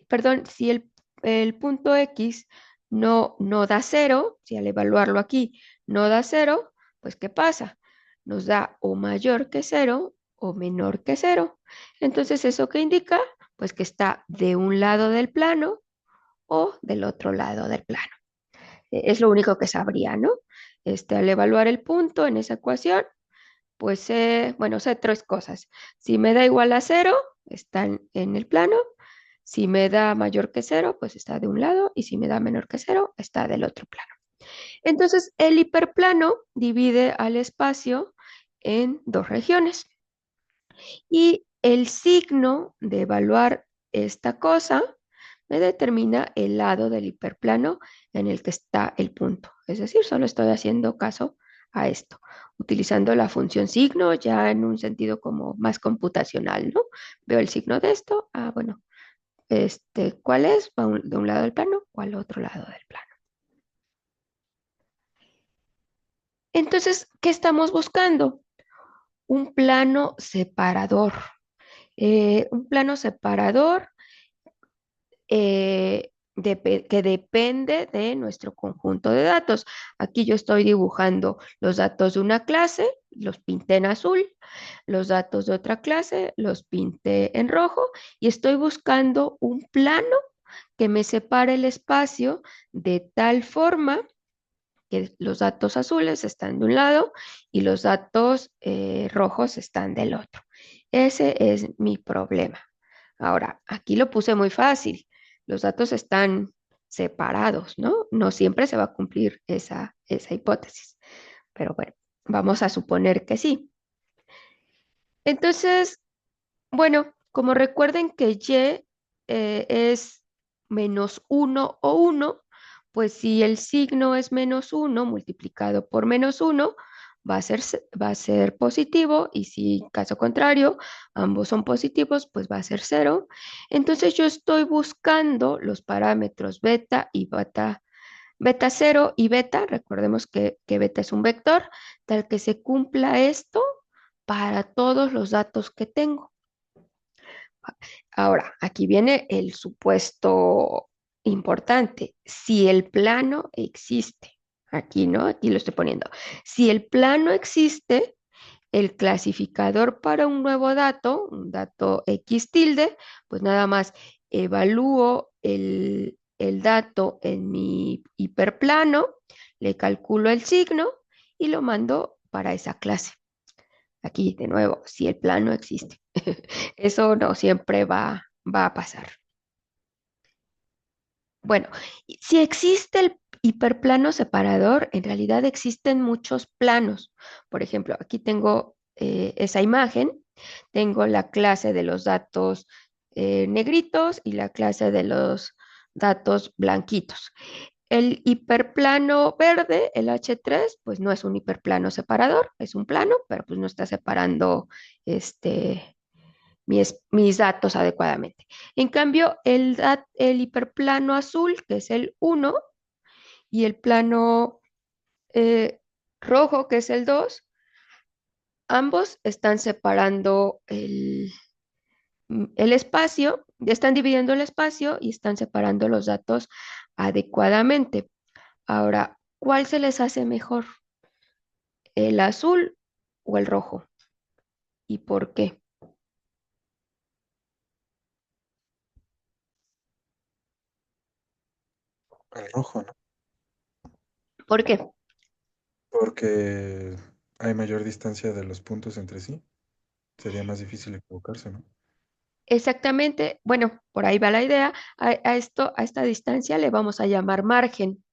perdón, si el punto X no da cero, si al evaluarlo aquí no da cero, pues ¿qué pasa? Nos da o mayor que cero o menor que cero. Entonces, ¿eso qué indica? Pues que está de un lado del plano o del otro lado del plano. Es lo único que sabría, ¿no? Al evaluar el punto en esa ecuación, pues bueno, sé tres cosas. Si me da igual a cero, está en el plano. Si me da mayor que cero, pues está de un lado. Y si me da menor que cero, está del otro plano. Entonces, el hiperplano divide al espacio en dos regiones. Y el signo de evaluar esta cosa me determina el lado del hiperplano en el que está el punto. Es decir, solo estoy haciendo caso a esto, utilizando la función signo ya en un sentido como más computacional, ¿no? Veo el signo de esto, bueno, ¿cuál es? ¿Va de un lado del plano? ¿Cuál otro lado del plano? Entonces, ¿qué estamos buscando? Un plano separador. Un plano separador que depende de nuestro conjunto de datos. Aquí yo estoy dibujando los datos de una clase, los pinté en azul, los datos de otra clase, los pinté en rojo y estoy buscando un plano que me separe el espacio de tal forma que los datos azules están de un lado y los datos rojos están del otro. Ese es mi problema. Ahora, aquí lo puse muy fácil. Los datos están separados, ¿no? No siempre se va a cumplir esa hipótesis, pero bueno, vamos a suponer que sí. Entonces, bueno, como recuerden que y es menos uno o uno, pues si el signo es menos uno multiplicado por menos uno, va a ser positivo y si caso contrario, ambos son positivos, pues va a ser cero. Entonces yo estoy buscando los parámetros beta y beta, beta cero y beta, recordemos que beta es un vector, tal que se cumpla esto para todos los datos que tengo. Ahora, aquí viene el supuesto importante. Si el plano existe, aquí, ¿no? Aquí lo estoy poniendo. Si el plano existe, el clasificador para un nuevo dato, un dato X tilde, pues nada más evalúo el dato en mi hiperplano, le calculo el signo y lo mando para esa clase. Aquí, de nuevo, si el plano existe. Eso no siempre va a pasar. Bueno, si existe el hiperplano separador, en realidad existen muchos planos. Por ejemplo, aquí tengo esa imagen. Tengo la clase de los datos negritos y la clase de los datos blanquitos. El hiperplano verde, el H3, pues no es un hiperplano separador, es un plano, pero pues no está separando mis datos adecuadamente. En cambio, el hiperplano azul, que es el uno y el plano eh, rojo, que es el 2, ambos están separando el espacio, están dividiendo el espacio y están separando los datos adecuadamente. Ahora, ¿cuál se les hace mejor? ¿El azul o el rojo? ¿Y por qué? El rojo, ¿no? ¿Por qué? Porque hay mayor distancia de los puntos entre sí. Sería más difícil equivocarse, ¿no? Exactamente, bueno, por ahí va la idea. A esta distancia le vamos a llamar margen.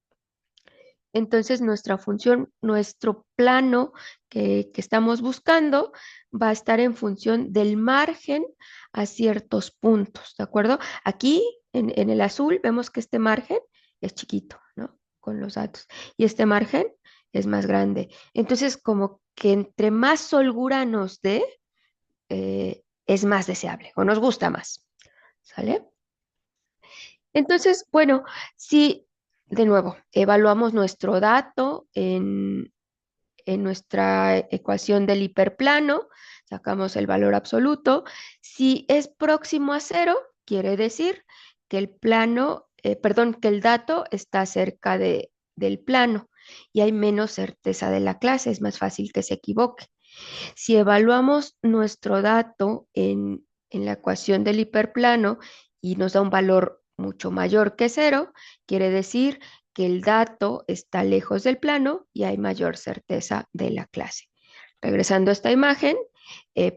Entonces, nuestra función, nuestro plano que estamos buscando va a estar en función del margen a ciertos puntos, ¿de acuerdo? Aquí en el azul vemos que este margen es chiquito, ¿no? Con los datos. Y este margen es más grande. Entonces, como que entre más holgura nos dé, es más deseable o nos gusta más, ¿sale? Entonces, bueno, si de nuevo evaluamos nuestro dato en nuestra ecuación del hiperplano, sacamos el valor absoluto. Si es próximo a 0, quiere decir que el plano, perdón, que el dato está cerca del plano y hay menos certeza de la clase, es más fácil que se equivoque. Si evaluamos nuestro dato en la ecuación del hiperplano y nos da un valor mucho mayor que 0, quiere decir que el dato está lejos del plano y hay mayor certeza de la clase. Regresando a esta imagen,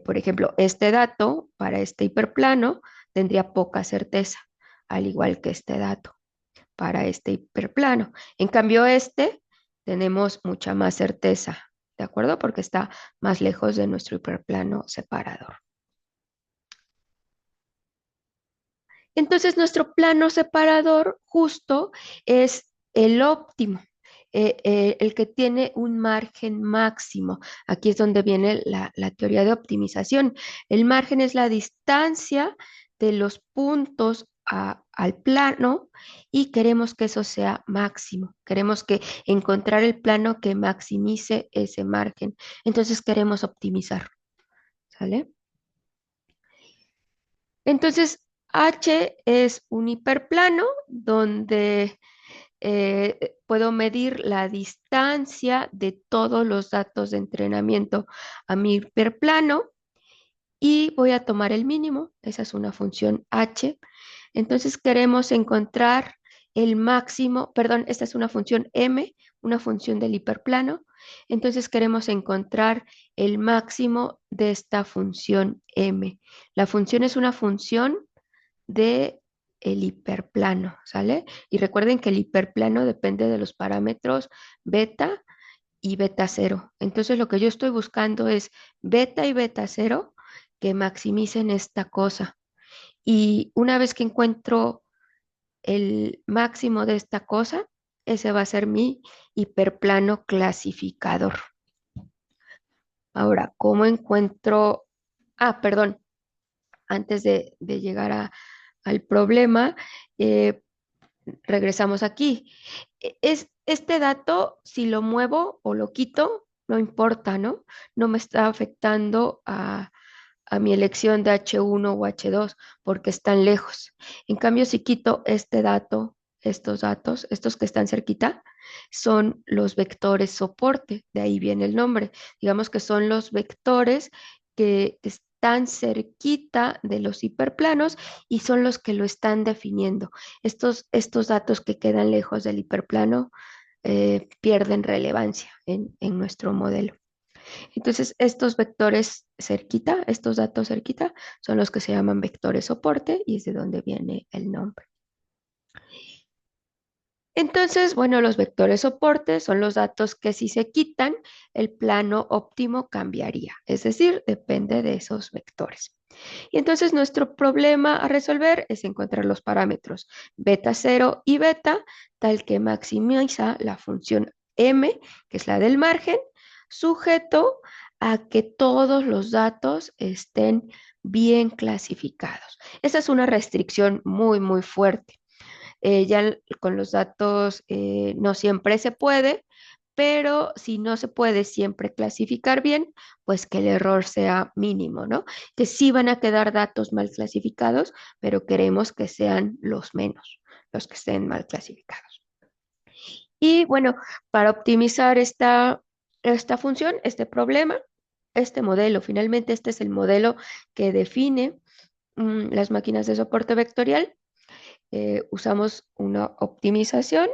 por ejemplo, este dato para este hiperplano tendría poca certeza, al igual que este dato para este hiperplano. En cambio, tenemos mucha más certeza, ¿de acuerdo? Porque está más lejos de nuestro hiperplano separador. Entonces, nuestro plano separador justo es el óptimo, el que tiene un margen máximo. Aquí es donde viene la teoría de optimización. El margen es la distancia de los puntos al plano y queremos que eso sea máximo. Queremos que encontrar el plano que maximice ese margen. Entonces queremos optimizar, ¿sale? Entonces, H es un hiperplano donde puedo medir la distancia de todos los datos de entrenamiento a mi hiperplano y voy a tomar el mínimo. Esa es una función H. Entonces queremos encontrar el máximo, perdón, esta es una función M, una función del hiperplano. Entonces queremos encontrar el máximo de esta función M. La función es una función de el hiperplano, ¿sale? Y recuerden que el hiperplano depende de los parámetros beta y beta cero. Entonces lo que yo estoy buscando es beta y beta cero que maximicen esta cosa. Y una vez que encuentro el máximo de esta cosa, ese va a ser mi hiperplano clasificador. Ahora, ¿cómo encuentro? Ah, perdón, antes de llegar al problema, eh, regresamos aquí. Este dato, si lo muevo o lo quito, no importa, ¿no? No me está afectando a mi elección de H1 o H2 porque están lejos. En cambio, si quito este dato, estos datos, estos que están cerquita, son los vectores soporte, de ahí viene el nombre. Digamos que son los vectores que están cerquita de los hiperplanos y son los que lo están definiendo. Estos datos que quedan lejos del hiperplano pierden relevancia en nuestro modelo. Entonces, estos vectores cerquita, estos datos cerquita, son los que se llaman vectores soporte y es de donde viene el nombre. Entonces, bueno, los vectores soporte son los datos que si se quitan, el plano óptimo cambiaría, es decir, depende de esos vectores. Y entonces nuestro problema a resolver es encontrar los parámetros beta 0 y beta, tal que maximiza la función m, que es la del margen, sujeto a que todos los datos estén bien clasificados. Esa es una restricción muy, muy fuerte. Ya con los datos no siempre se puede, pero si no se puede siempre clasificar bien, pues que el error sea mínimo, ¿no? Que sí van a quedar datos mal clasificados, pero queremos que sean los menos, los que estén mal clasificados. Y bueno, para optimizar esta función, este problema, este modelo, finalmente este es el modelo que define las máquinas de soporte vectorial. Usamos una optimización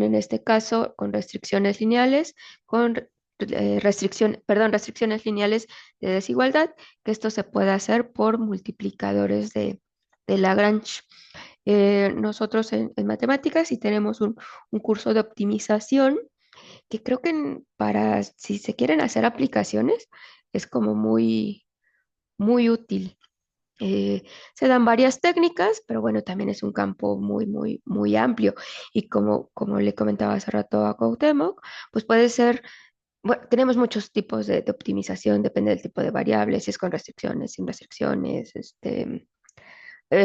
en este caso con restricciones lineales, con restricciones lineales de desigualdad, que esto se puede hacer por multiplicadores de Lagrange. Nosotros en matemáticas sí tenemos un curso de optimización que creo que para si se quieren hacer aplicaciones es como muy, muy útil. Se dan varias técnicas, pero bueno, también es un campo muy, muy, muy amplio. Y como le comentaba hace rato a Cuauhtémoc, pues puede ser, bueno, tenemos muchos tipos de optimización, depende del tipo de variables, si es con restricciones, sin restricciones,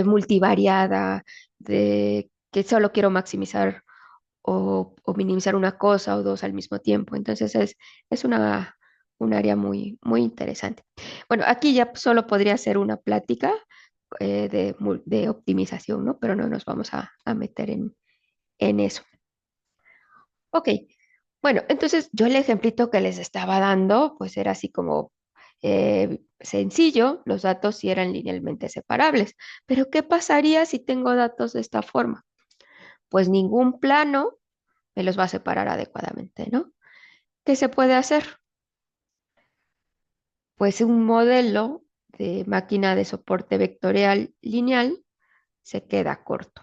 multivariada, de que solo quiero maximizar o minimizar una cosa o dos al mismo tiempo. Entonces es una un área muy, muy interesante. Bueno, aquí ya solo podría ser una plática de optimización, ¿no? Pero no nos vamos a meter en eso. Ok, bueno, entonces yo el ejemplito que les estaba dando, pues era así como sencillo, los datos sí eran linealmente separables, pero ¿qué pasaría si tengo datos de esta forma? Pues ningún plano me los va a separar adecuadamente, ¿no? ¿Qué se puede hacer? Pues un modelo de máquina de soporte vectorial lineal se queda corto.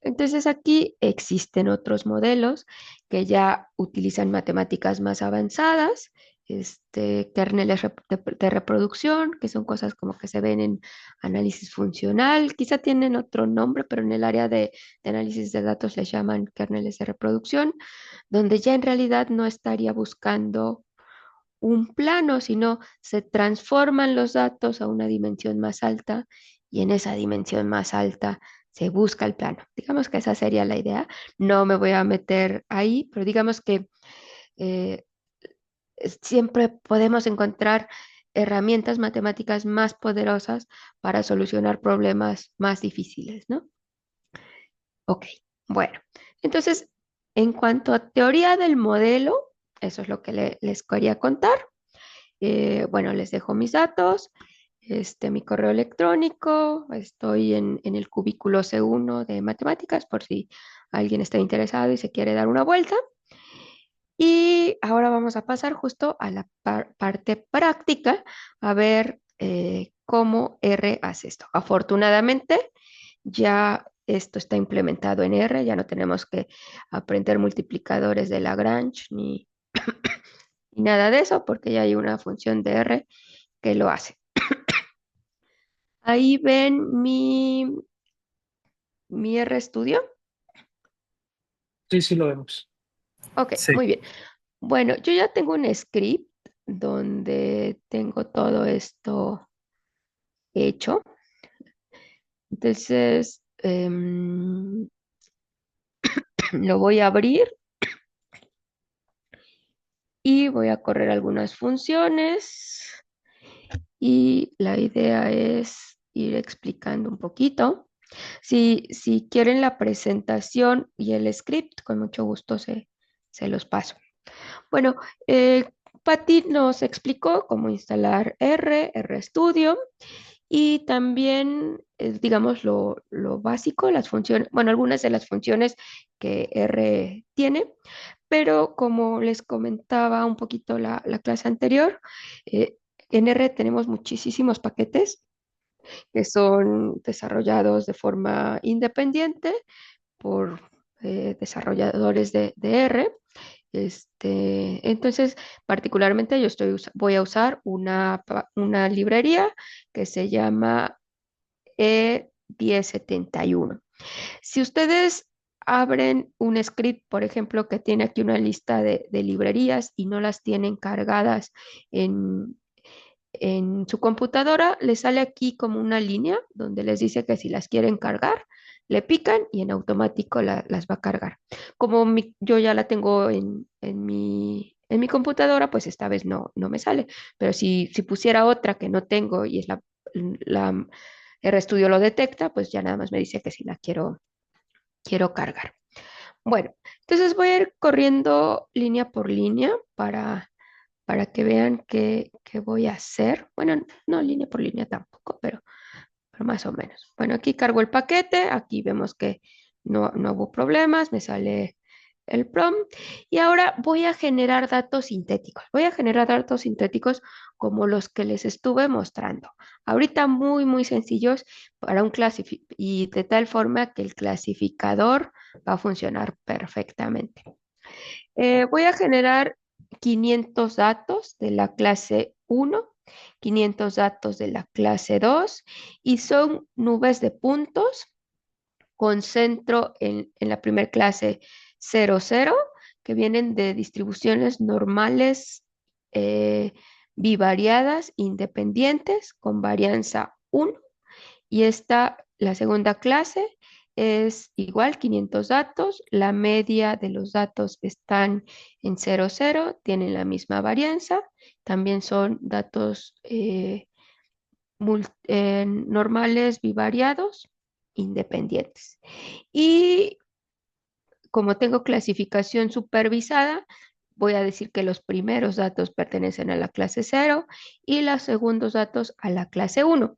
Entonces aquí existen otros modelos que ya utilizan matemáticas más avanzadas, kernels de reproducción, que son cosas como que se ven en análisis funcional, quizá tienen otro nombre, pero en el área de análisis de datos les llaman kernels de reproducción, donde ya en realidad no estaría buscando un plano, sino se transforman los datos a una dimensión más alta y en esa dimensión más alta se busca el plano. Digamos que esa sería la idea. No me voy a meter ahí, pero digamos que eh, siempre podemos encontrar herramientas matemáticas más poderosas para solucionar problemas más difíciles, ¿no? Ok, bueno, entonces, en cuanto a teoría del modelo, eso es lo que les quería contar. Bueno, les dejo mis datos, mi correo electrónico, estoy en el cubículo C1 de matemáticas por si alguien está interesado y se quiere dar una vuelta. Y ahora vamos a pasar justo a la parte práctica, a ver cómo R hace esto. Afortunadamente, ya esto está implementado en R, ya no tenemos que aprender multiplicadores de Lagrange ni nada de eso, porque ya hay una función de R que lo hace. Ahí ven mi RStudio. Sí, sí lo vemos. Ok, Sí. muy bien. Bueno, yo ya tengo un script donde tengo todo esto hecho. Entonces, lo voy a abrir y voy a correr algunas funciones. Y la idea es ir explicando un poquito. Si quieren la presentación y el script, con mucho gusto se los paso. Bueno, Patti nos explicó cómo instalar RStudio y también, digamos, lo básico, las funciones, bueno, algunas de las funciones que R tiene, pero como les comentaba un poquito la clase anterior, eh, en R tenemos muchísimos paquetes que son desarrollados de forma independiente por desarrolladores de R. Entonces, particularmente yo voy a usar una librería que se llama E1071. Si ustedes abren un script, por ejemplo, que tiene aquí una lista de librerías y no las tienen cargadas en, en su computadora, les sale aquí como una línea donde les dice que si las quieren cargar, le pican y en automático las va a cargar. Como yo ya la tengo en mi computadora, pues esta vez no me sale. Pero si pusiera otra que no tengo y es la RStudio lo detecta, pues ya nada más me dice que si la quiero cargar. Bueno, entonces voy a ir corriendo línea por línea para que vean qué voy a hacer. Bueno, no línea por línea tampoco, pero más o menos. Bueno, aquí cargo el paquete, aquí vemos que no hubo problemas, me sale el prompt y ahora voy a generar datos sintéticos. Voy a generar datos sintéticos como los que les estuve mostrando. Ahorita muy, muy sencillos para un y de tal forma que el clasificador va a funcionar perfectamente. Voy a generar 500 datos de la clase 1, 500 datos de la clase 2 y son nubes de puntos con centro en la primera clase 0, 0, que vienen de distribuciones normales bivariadas independientes con varianza 1 y la segunda clase es igual, 500 datos, la media de los datos están en 0, 0, tienen la misma varianza También son datos normales bivariados independientes. Y como tengo clasificación supervisada, voy a decir que los primeros datos pertenecen a la clase 0 y los segundos datos a la clase 1.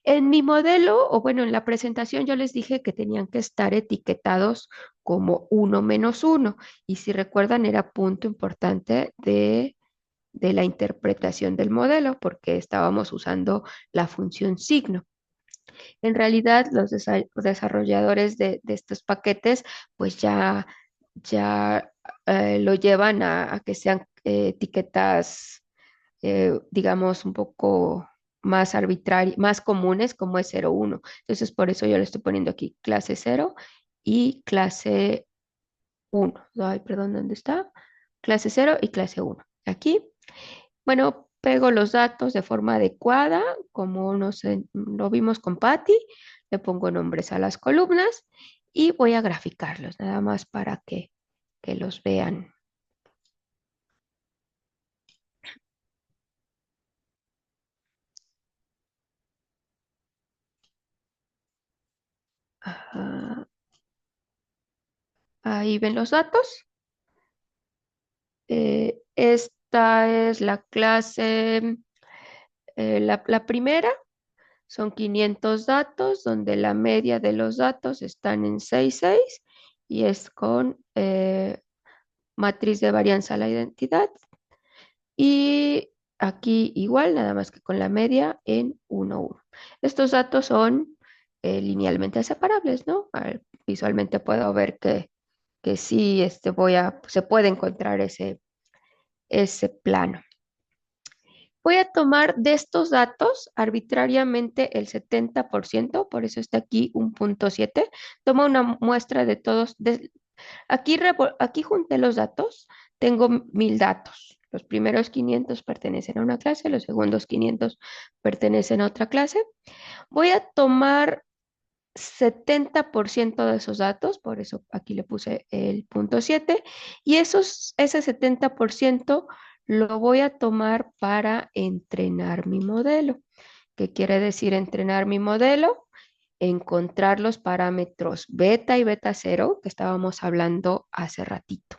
En mi modelo, o bueno, en la presentación yo les dije que tenían que estar etiquetados como 1 menos 1. Y si recuerdan, era punto importante de la interpretación del modelo porque estábamos usando la función signo. En realidad, los desarrolladores de estos paquetes, pues ya lo llevan a que sean etiquetas, digamos, un poco más arbitrarias, más comunes, como es 0, 1. Entonces, por eso yo le estoy poniendo aquí clase 0 y clase 1. Ay, perdón, ¿dónde está? Clase 0 y clase 1. Aquí, bueno, pego los datos de forma adecuada, como lo vimos con Patty. Le pongo nombres a las columnas y voy a graficarlos, nada más para que los vean. Ajá. Ahí ven los datos. Esta es la clase, la primera. Son 500 datos, donde la media de los datos están en 6,6 y es con matriz de varianza a la identidad. Y aquí igual, nada más que con la media en 1,1. Estos datos son linealmente separables, ¿no? Visualmente puedo ver que sí se puede encontrar ese plano. Voy a tomar de estos datos arbitrariamente el 70%, por eso está aquí un punto 7. Tomo una muestra de todos. Aquí junté los datos, tengo 1000 datos. Los primeros 500 pertenecen a una clase, los segundos 500 pertenecen a otra clase. Voy a tomar 70% de esos datos, por eso aquí le puse el punto 7, y ese 70% lo voy a tomar para entrenar mi modelo. ¿Qué quiere decir entrenar mi modelo? Encontrar los parámetros beta y beta 0 que estábamos hablando hace ratito.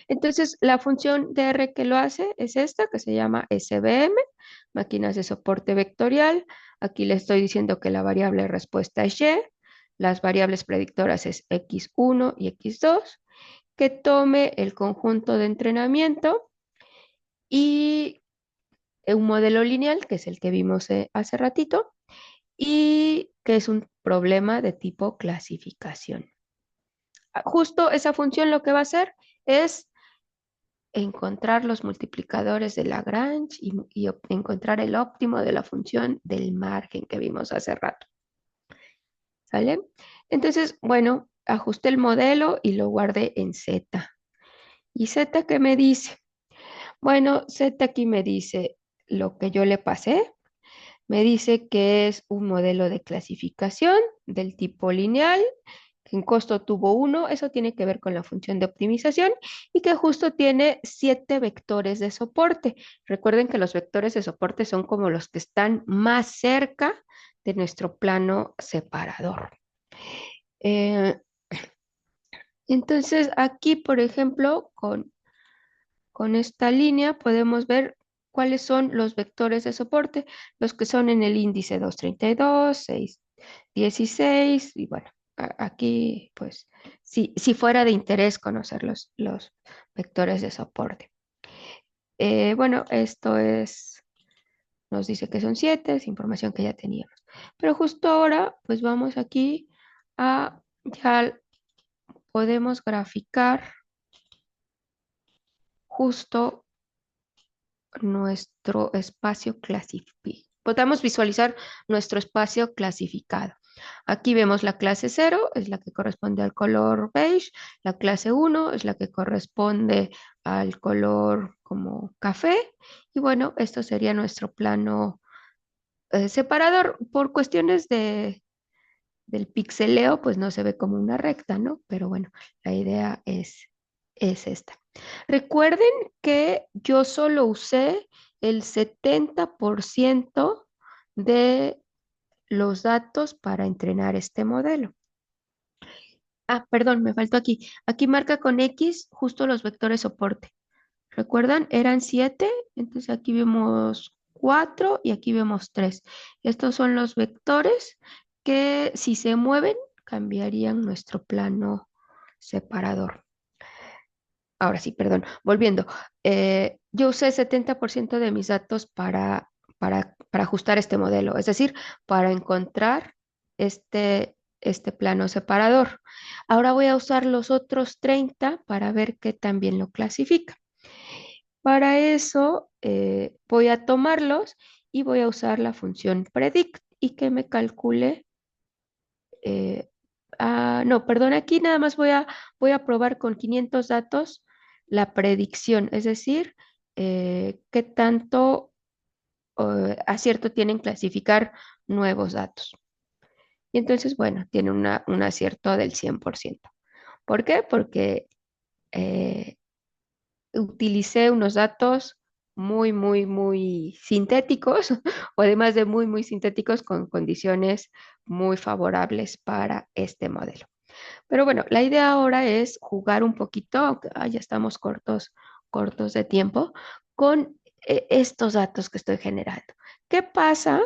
Entonces, la función de R que lo hace es esta, que se llama SVM, máquinas de soporte vectorial. Aquí le estoy diciendo que la variable respuesta es Y, las variables predictoras es X1 y X2, que tome el conjunto de entrenamiento y un modelo lineal, que es el que vimos hace ratito, y que es un problema de tipo clasificación. Justo esa función lo que va a hacer es encontrar los multiplicadores de Lagrange y encontrar el óptimo de la función del margen que vimos hace rato. ¿Sale? Entonces, bueno, ajusté el modelo y lo guardé en Z. ¿Y Z qué me dice? Bueno, Z aquí me dice lo que yo le pasé. Me dice que es un modelo de clasificación del tipo lineal, que en costo tuvo 1, eso tiene que ver con la función de optimización, y que justo tiene 7 vectores de soporte. Recuerden que los vectores de soporte son como los que están más cerca de nuestro plano separador. Entonces, aquí, por ejemplo, con esta línea podemos ver cuáles son los vectores de soporte, los que son en el índice 232, 616, y bueno, aquí pues si fuera de interés conocer los vectores de soporte. Bueno, nos dice que son 7, es información que ya teníamos. Pero justo ahora pues vamos aquí ya podemos graficar justo nuestro espacio clasificado. Podemos visualizar nuestro espacio clasificado. Aquí vemos la clase 0, es la que corresponde al color beige. La clase 1 es la que corresponde al color como café. Y bueno, esto sería nuestro plano separador. Por cuestiones del pixeleo, pues no se ve como una recta, ¿no? Pero bueno, la idea es esta. Recuerden que yo solo usé el 70% de los datos para entrenar este modelo. Ah, perdón, me faltó aquí. Aquí marca con X justo los vectores soporte. ¿Recuerdan? Eran 7, entonces aquí vemos 4 y aquí vemos 3. Estos son los vectores que si se mueven cambiarían nuestro plano separador. Ahora sí, perdón, volviendo. Yo usé 70% de mis datos para ajustar este modelo, es decir, para encontrar este plano separador. Ahora voy a usar los otros 30 para ver qué también lo clasifica. Para eso voy a tomarlos y voy a usar la función predict y que me calcule. No, perdón, aquí nada más voy a probar con 500 datos la predicción, es decir, qué tanto acierto tienen clasificar nuevos datos. Y entonces, bueno, tiene un acierto del 100%. ¿Por qué? Porque eh, utilicé unos datos muy, muy, muy sintéticos, o además de muy, muy sintéticos con condiciones muy favorables para este modelo. Pero bueno, la idea ahora es jugar un poquito, aunque ya estamos cortos de tiempo, con estos datos que estoy generando. ¿Qué pasa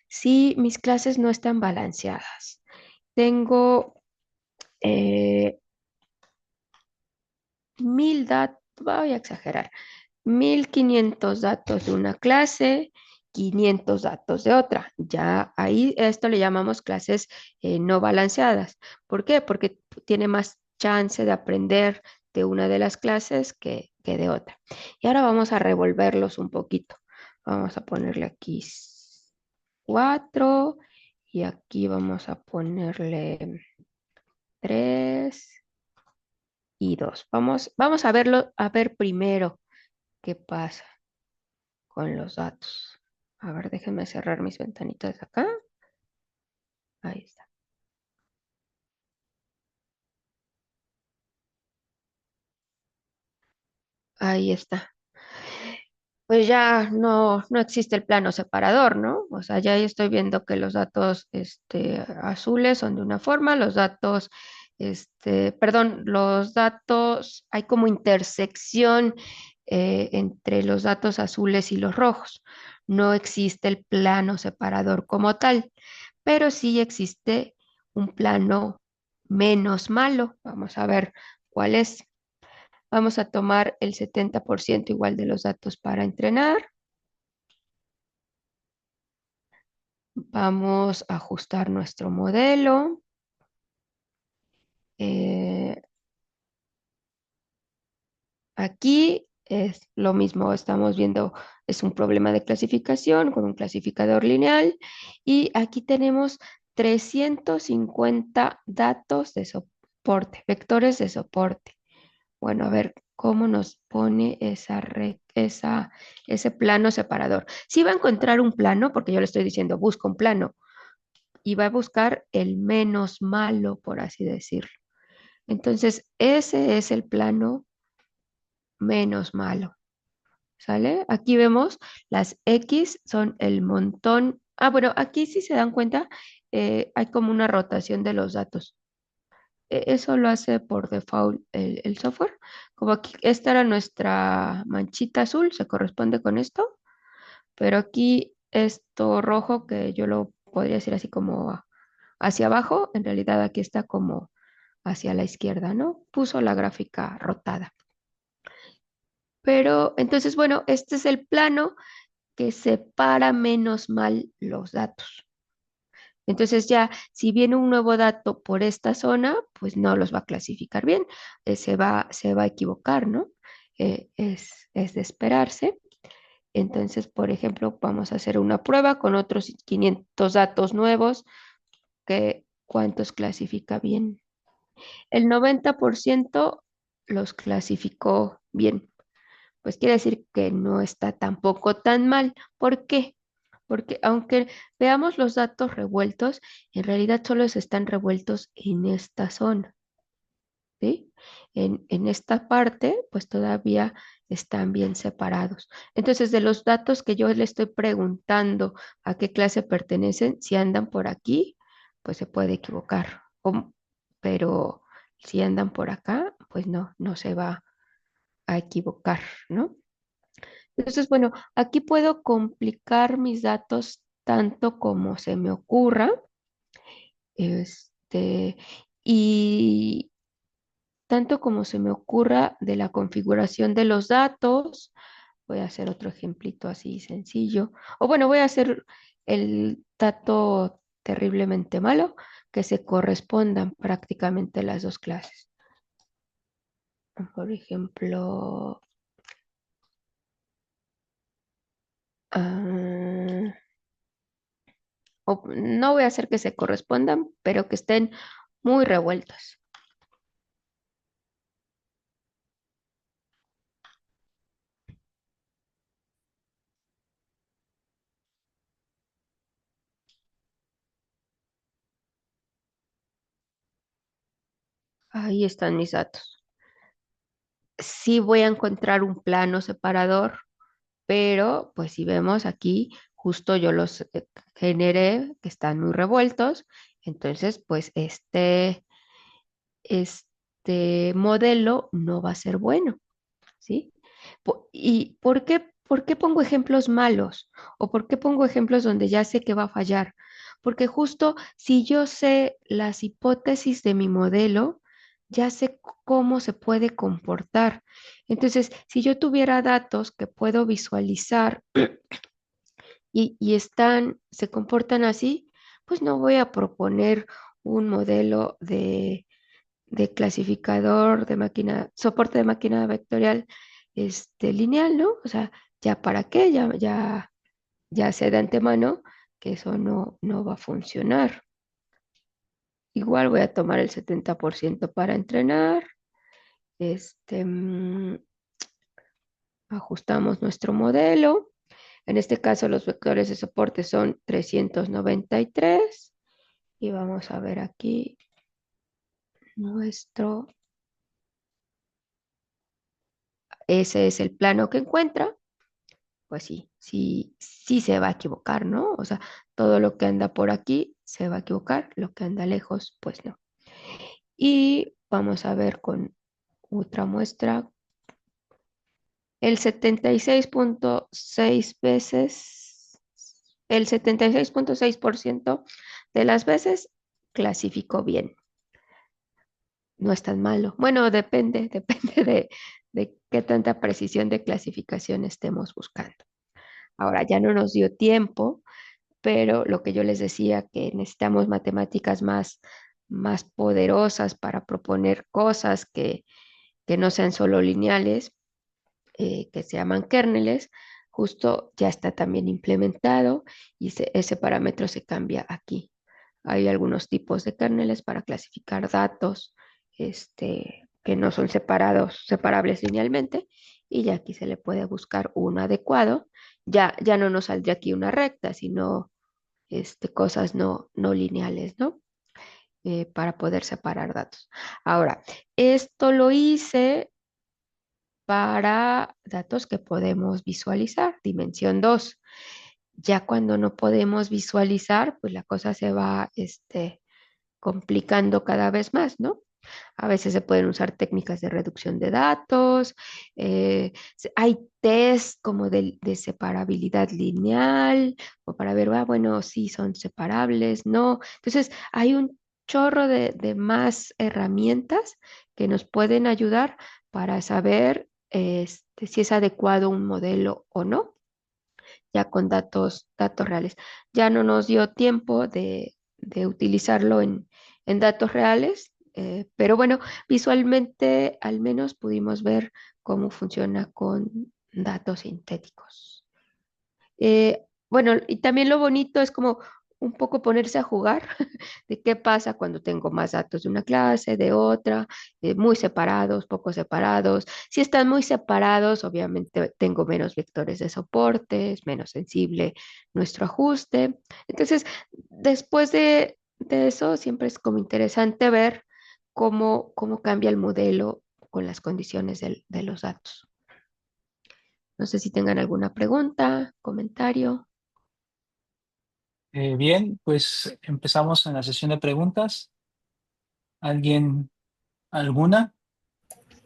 si mis clases no están balanceadas? Tengo 1000 datos, voy a exagerar, 1500 datos de una clase, 500 datos de otra. Ya ahí esto le llamamos clases no balanceadas. ¿Por qué? Porque tiene más chance de aprender de una de las clases que de otra. Y ahora vamos a revolverlos un poquito. Vamos a ponerle aquí 4 y aquí vamos a ponerle 3 y 2. Vamos a verlo, a ver primero qué pasa con los datos. A ver, déjenme cerrar mis ventanitas acá. Ahí está. Ahí está. Pues ya no existe el plano separador, ¿no? O sea, ya estoy viendo que los datos azules son de una forma, los datos, perdón, los datos, hay como intersección entre los datos azules y los rojos. No existe el plano separador como tal, pero sí existe un plano menos malo. Vamos a ver cuál es. Vamos a tomar el 70% igual de los datos para entrenar. Vamos a ajustar nuestro modelo. Eh, Aquí es lo mismo, estamos viendo, es un problema de clasificación con un clasificador lineal y aquí tenemos 350 datos de soporte, vectores de soporte. Bueno, a ver cómo nos pone ese plano separador. Sí va a encontrar un plano, porque yo le estoy diciendo, busca un plano, y va a buscar el menos malo, por así decirlo. Entonces, ese es el plano menos malo, ¿sale? Aquí vemos las X son el montón. Ah, bueno, aquí si se dan cuenta, hay como una rotación de los datos. Eso lo hace por default el software. Como aquí, esta era nuestra manchita azul, se corresponde con esto, pero aquí esto rojo, que yo lo podría decir así como hacia abajo, en realidad aquí está como hacia la izquierda, ¿no? Puso la gráfica rotada. Pero entonces, bueno, este es el plano que separa menos mal los datos. Entonces ya, si viene un nuevo dato por esta zona, pues no los va a clasificar bien, se va a equivocar, ¿no? Es de esperarse. Entonces, por ejemplo, vamos a hacer una prueba con otros 500 datos nuevos, que cuántos clasifica bien. El 90% los clasificó bien. Pues quiere decir que no está tampoco tan mal. ¿Por qué? Porque aunque veamos los datos revueltos, en realidad solo están revueltos en esta zona. ¿sí? En esta parte, pues todavía están bien separados. Entonces, de los datos que yo le estoy preguntando a qué clase pertenecen, si andan por aquí, pues se puede equivocar. Pero si andan por acá, pues no, no se va a equivocar, ¿no? Entonces, bueno, aquí puedo complicar mis datos tanto como se me ocurra, este, y tanto como se me ocurra de la configuración de los datos. Voy a hacer otro ejemplito así sencillo. O bueno, voy a hacer el dato terriblemente malo, que se correspondan prácticamente las dos clases. Por ejemplo, ah, no voy a hacer que se correspondan, pero que estén muy revueltos. Ahí están mis datos. Sí voy a encontrar un plano separador, pero pues si vemos aquí, justo yo los generé que están muy revueltos, entonces pues este modelo no va a ser bueno, ¿sí? ¿Y por qué pongo ejemplos malos? ¿O por qué pongo ejemplos donde ya sé que va a fallar? Porque justo si yo sé las hipótesis de mi modelo, ya sé cómo se puede comportar. Entonces, si yo tuviera datos que puedo visualizar y se comportan así, pues no voy a proponer un modelo de clasificador de máquina, soporte de máquina vectorial lineal, ¿no? O sea, ¿ya para qué? Ya sé de antemano que eso no va a funcionar. Igual voy a tomar el 70% para entrenar. Este, mm, Ajustamos nuestro modelo. En este caso, los vectores de soporte son 393. Y vamos a ver aquí nuestro, ese es el plano que encuentra. Pues sí, sí, sí se va a equivocar, ¿no? O sea, todo lo que anda por aquí se va a equivocar, lo que anda lejos, pues no. Y vamos a ver con otra muestra, el 76,6 veces, el 76,6% de las veces clasificó bien. No es tan malo. Bueno, depende, depende de qué tanta precisión de clasificación estemos buscando. Ahora, ya no nos dio tiempo, pero lo que yo les decía, que necesitamos matemáticas más poderosas para proponer cosas que no sean solo lineales, que se llaman kérneles, justo ya está también implementado y ese parámetro se cambia aquí. Hay algunos tipos de kérneles para clasificar datos que no son separables linealmente, y ya aquí se le puede buscar uno adecuado. Ya no nos saldría aquí una recta, sino cosas no lineales, ¿no? Para poder separar datos. Ahora, esto lo hice para datos que podemos visualizar, dimensión 2. Ya cuando no podemos visualizar, pues la cosa se va complicando cada vez más, ¿no? A veces se pueden usar técnicas de reducción de datos, hay test como de separabilidad lineal, o para ver, bueno, sí son separables, no. Entonces, hay un chorro de más herramientas que nos pueden ayudar para saber si es adecuado un modelo o no, ya con datos reales. Ya no nos dio tiempo de utilizarlo en datos reales, pero bueno, visualmente al menos pudimos ver cómo funciona con datos sintéticos. Bueno, y también lo bonito es como un poco ponerse a jugar de qué pasa cuando tengo más datos de una clase, de otra, muy separados, poco separados. Si están muy separados, obviamente tengo menos vectores de soporte, es menos sensible nuestro ajuste. Entonces, después de eso, siempre es como interesante ver cómo cambia el modelo con las condiciones de los datos. No sé si tengan alguna pregunta, comentario. Bien, pues empezamos en la sesión de preguntas. ¿Alguien, alguna?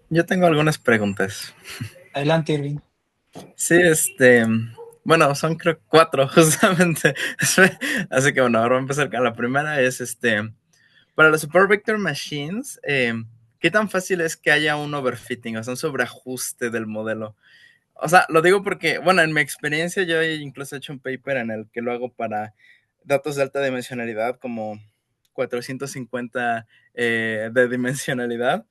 Yo tengo algunas preguntas. Adelante, Irving. Sí, bueno, son creo 4 justamente. Así que bueno, ahora voy a empezar con la primera. Es para los Super Vector Machines, ¿qué tan fácil es que haya un overfitting, o sea, un sobreajuste del modelo? O sea, lo digo porque, bueno, en mi experiencia yo incluso he hecho un paper en el que lo hago para datos de alta dimensionalidad, como 450 de dimensionalidad.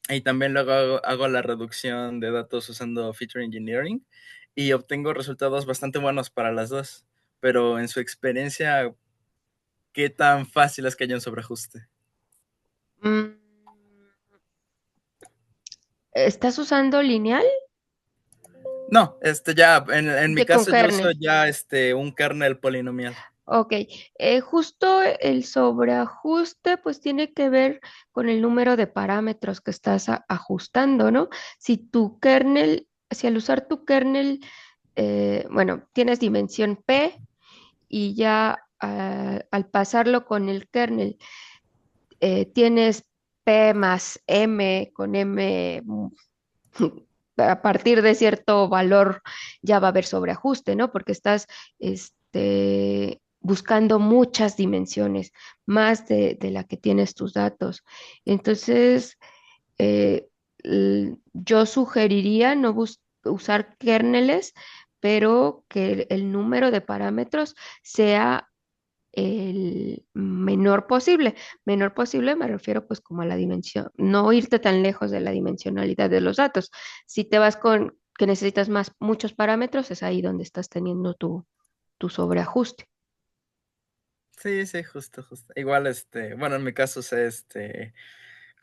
Y también luego hago la reducción de datos usando Feature Engineering y obtengo resultados bastante buenos para las dos. Pero en su experiencia, ¿qué tan fácil es que haya un sobreajuste? Mm, ¿Estás usando lineal No, ya, en mi con caso yo uso kernel? ya un kernel polinomial. Ok, justo el sobreajuste pues tiene que ver con el número de parámetros que estás ajustando, ¿no? Si al usar tu kernel, bueno, tienes dimensión P y ya al pasarlo con el kernel, tienes P más M con M a partir de cierto valor ya va a haber sobreajuste, ¿no? Porque estás buscando muchas dimensiones, más de la que tienes tus datos. Entonces, eh, yo sugeriría no usar kerneles, pero que el número de parámetros sea el menor posible. Menor posible me refiero pues como a la dimensión, no irte tan lejos de la dimensionalidad de los datos. Si te vas con que necesitas muchos parámetros, es ahí donde estás teniendo tu sobreajuste. Sí, sí, justo, justo. Igual, bueno, en mi caso usé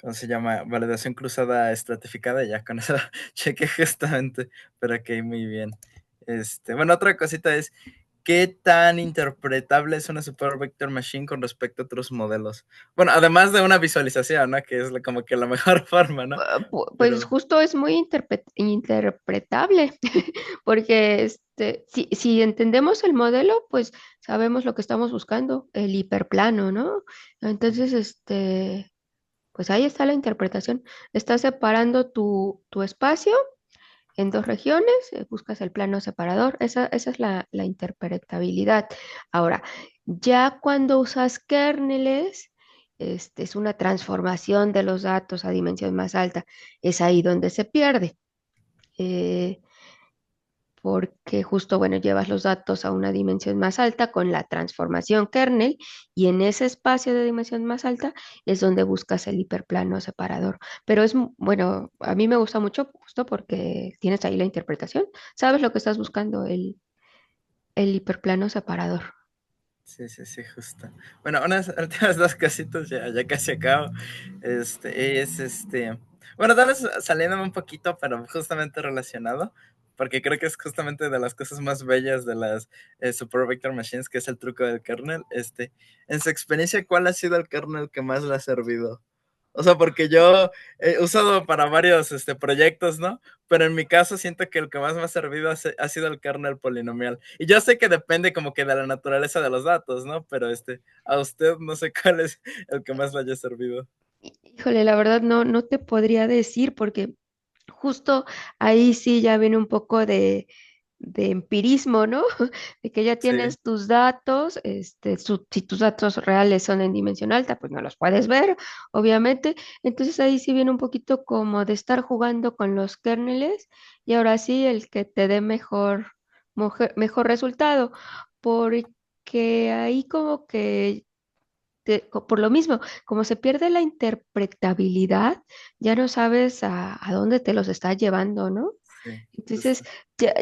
¿cómo se llama? Validación cruzada estratificada, y ya con eso chequé justamente, pero ok, muy bien. Bueno, otra cosita es, ¿qué tan interpretable es una Super Vector Machine con respecto a otros modelos? Bueno, además de una visualización, ¿no? Que es como que la mejor forma, ¿no? Pues Pero justo es muy interpretable, porque si entendemos el modelo, pues sabemos lo que estamos buscando, el hiperplano, ¿no? Entonces, pues ahí está la interpretación. Estás separando tu espacio en dos regiones, buscas el plano separador. Esa es la interpretabilidad. Ahora, ya cuando usas kernels, es una transformación de los datos a dimensión más alta. Es ahí donde se pierde. Eh, Porque justo, bueno, llevas los datos a una dimensión más alta con la transformación kernel y en ese espacio de dimensión más alta es donde buscas el hiperplano separador. Pero bueno, a mí me gusta mucho justo porque tienes ahí la interpretación, sabes lo que estás buscando, el hiperplano separador. sí, sí, sí, justo. Bueno, unas últimas dos cositas, ya casi acabo. Bueno, tal vez saliéndome un poquito, pero justamente relacionado, porque creo que es justamente de las cosas más bellas de las Super Vector Machines, que es el truco del kernel. En su experiencia, ¿cuál ha sido el kernel que más le ha servido? O sea, porque yo he usado para varios proyectos, ¿no? Pero en mi caso siento que el que más me ha servido ha sido el kernel polinomial. Y yo sé que depende como que de la naturaleza de los datos, ¿no? Pero a usted no sé cuál es el que más le haya servido. Híjole, la verdad no te podría decir porque justo ahí sí ya viene un poco de empirismo, ¿no? De que ya Sí, tienes tus datos, si tus datos reales son en dimensión alta, pues no los puedes ver, obviamente. Entonces ahí sí viene un poquito como de estar jugando con los kernels y ahora sí el que te dé mejor resultado, porque ahí como que por lo mismo, como se pierde la interpretabilidad, ya no sabes a dónde te los está llevando, ¿no? sí, Entonces, justo.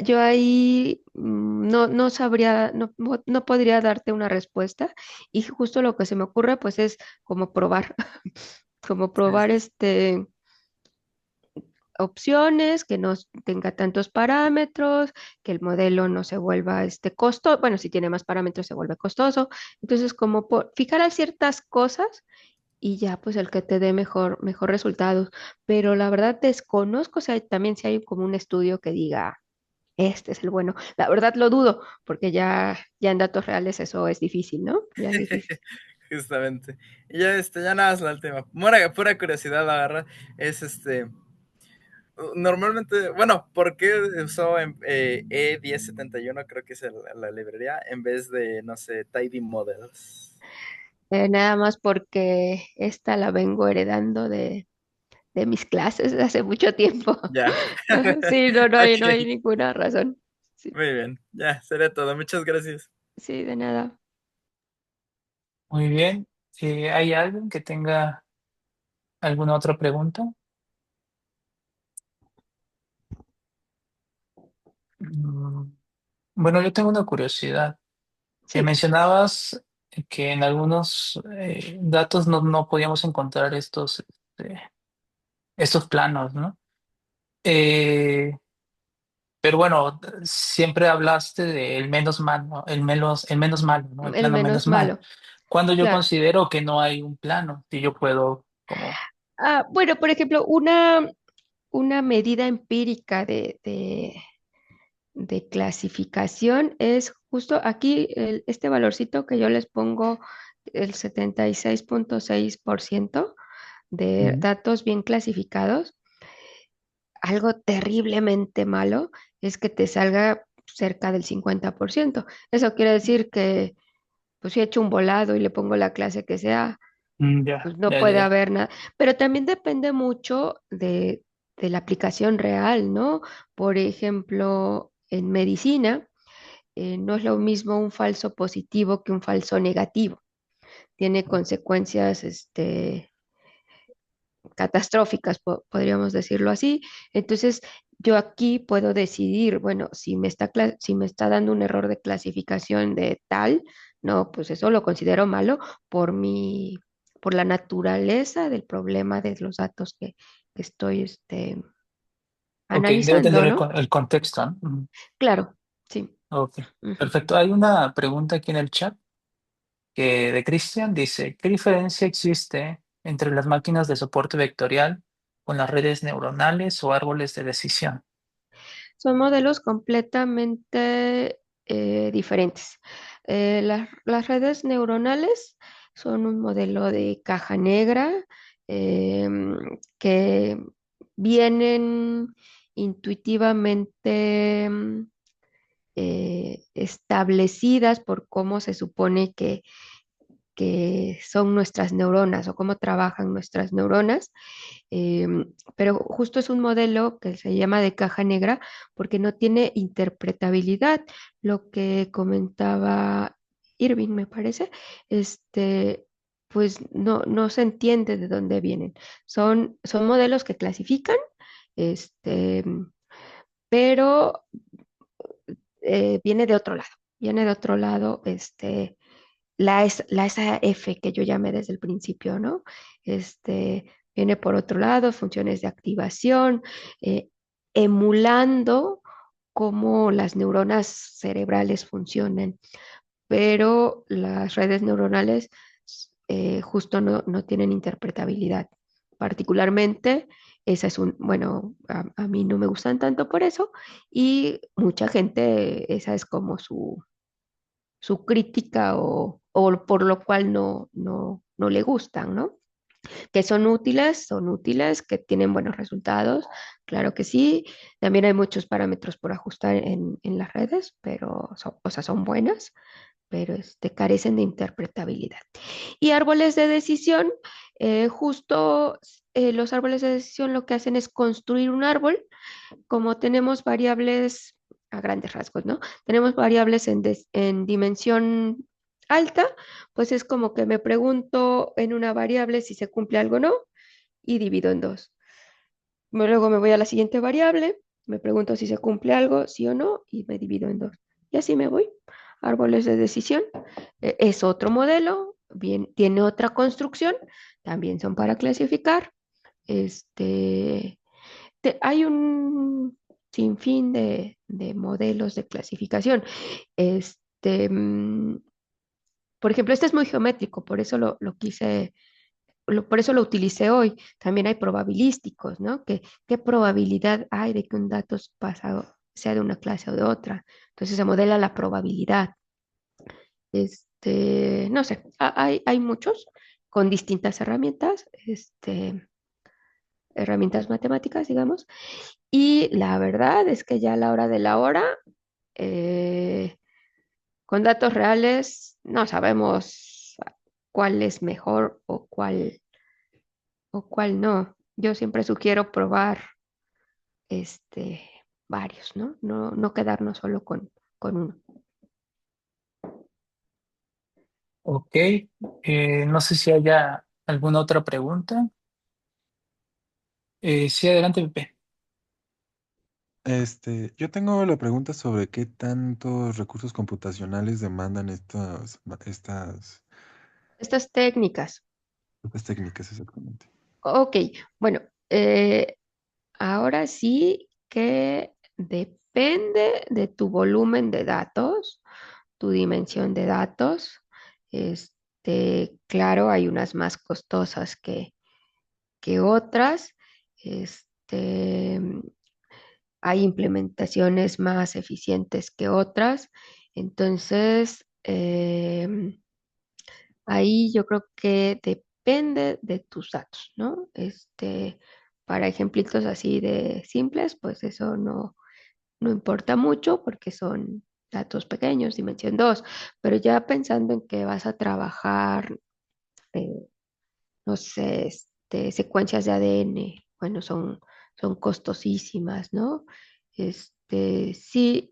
yo ahí no sabría, no podría darte una respuesta y justo lo que se me ocurre pues es como probar, como Sí, probar sí, sí. opciones, que no tenga tantos parámetros, que el modelo no se vuelva bueno, si tiene más parámetros se vuelve costoso. Entonces, como fijar a ciertas cosas y ya pues el que te dé mejor resultados. Pero la verdad desconozco, o sea, también si hay como un estudio que diga, este es el bueno. La verdad lo dudo, porque ya en datos reales eso es difícil, ¿no? Ya es difícil. Justamente. Y ya, ya nada más la última. Pura curiosidad, la verdad. Es normalmente, bueno, ¿por qué usó E1071? Creo que es la librería, en vez de, no sé, Tidy Models. Nada más porque esta la vengo heredando de mis clases de hace mucho tiempo. Ya. Sí, no hay Ok, ninguna razón. Sí, muy bien. Ya, sería todo. Muchas gracias. sí, de nada. Muy bien. ¿Hay alguien que tenga alguna otra pregunta? Mm, Bueno, yo tengo una curiosidad. Sí, Mencionabas que en algunos datos no podíamos encontrar estos planos, ¿no? Eh, pero bueno, siempre hablaste del menos malo, el menos malo, ¿no? El el plano menos menos mal. malo, Cuando yo claro. considero que no hay un plano, y yo puedo como... Bueno, por ejemplo, una medida empírica de clasificación es justo aquí, este valorcito que yo les pongo, el 76.6% de Mm, datos bien clasificados. Algo terriblemente malo es que te salga cerca del 50%. Eso quiere decir que, pues, si he hecho un volado y le pongo la clase que sea, ya, pues no ya, ya, puede ya. haber nada. Pero también depende mucho de la aplicación real, ¿no? Por ejemplo, en medicina, no es lo mismo un falso positivo que un falso negativo. Tiene consecuencias, catastróficas, podríamos decirlo así. Entonces, yo aquí puedo decidir, bueno, si me está dando un error de clasificación de tal, no, pues eso lo considero malo por por la naturaleza del problema de los datos que estoy, Ok, debo analizando, tener el, ¿no? el contexto, ¿no? Claro, sí. Ok, Ujú. perfecto. Hay una pregunta aquí en el chat que de Cristian dice, ¿qué diferencia existe entre las máquinas de soporte vectorial con las redes neuronales o árboles de decisión? Son modelos completamente diferentes. Las redes neuronales son un modelo de caja negra, que vienen intuitivamente establecidas por cómo se supone que son nuestras neuronas o cómo trabajan nuestras neuronas. Pero justo es un modelo que se llama de caja negra porque no tiene interpretabilidad. Lo que comentaba Irving, me parece, pues no se entiende de dónde vienen. Son modelos que clasifican, este, pero viene de otro lado. Viene de otro lado, la esa F que yo llamé desde el principio, ¿no? Viene por otro lado, funciones de activación, eh, emulando cómo las neuronas cerebrales funcionan, pero las redes neuronales justo no tienen interpretabilidad. Particularmente, esa es bueno, a mí no me gustan tanto por eso, y mucha gente, esa es como su crítica o por lo cual no le gustan, ¿no? Que son útiles, que tienen buenos resultados, claro que sí. También hay muchos parámetros por ajustar en las redes, pero o sea, son buenas, pero carecen de interpretabilidad. Y árboles de decisión, justo los árboles de decisión lo que hacen es construir un árbol. Como tenemos variables a grandes rasgos, ¿no? Tenemos variables en dimensión alta, pues es como que me pregunto en una variable si se cumple algo o no y divido en dos. Luego me voy a la siguiente variable, me pregunto si se cumple algo, sí o no, y me divido en dos. Y así me voy. Árboles de decisión, es otro modelo, bien, tiene otra construcción, también son para clasificar. Este, hay un sinfín de modelos de clasificación. Este, mm, por ejemplo, este es muy geométrico, por eso lo quise por eso lo utilicé hoy. También hay probabilísticos, ¿no? ¿Qué probabilidad hay de que un dato pasado sea de una clase o de otra? Entonces se modela la probabilidad. No sé, hay muchos con distintas herramientas, herramientas matemáticas, digamos, y la verdad es que ya a la hora de la hora, eh, con datos reales, no sabemos cuál es mejor o cuál no. Yo siempre sugiero probar este, varios, ¿no? No quedarnos solo con uno. Ok, no sé si haya alguna otra pregunta. Sí, adelante, Pepe. Yo tengo la pregunta sobre qué tantos recursos computacionales demandan Estas técnicas. estas técnicas exactamente. Ok, bueno, eh, ahora sí que depende de tu volumen de datos, tu dimensión de datos. Claro, hay unas más costosas que otras. Este, Hay implementaciones más eficientes que otras. Entonces, ahí yo creo que depende de tus datos, ¿no? Para ejemplitos así de simples, pues eso no importa mucho porque son datos pequeños, dimensión 2, pero ya pensando en que vas a trabajar, eh, no sé, secuencias de ADN, bueno, son costosísimas, ¿no? Sí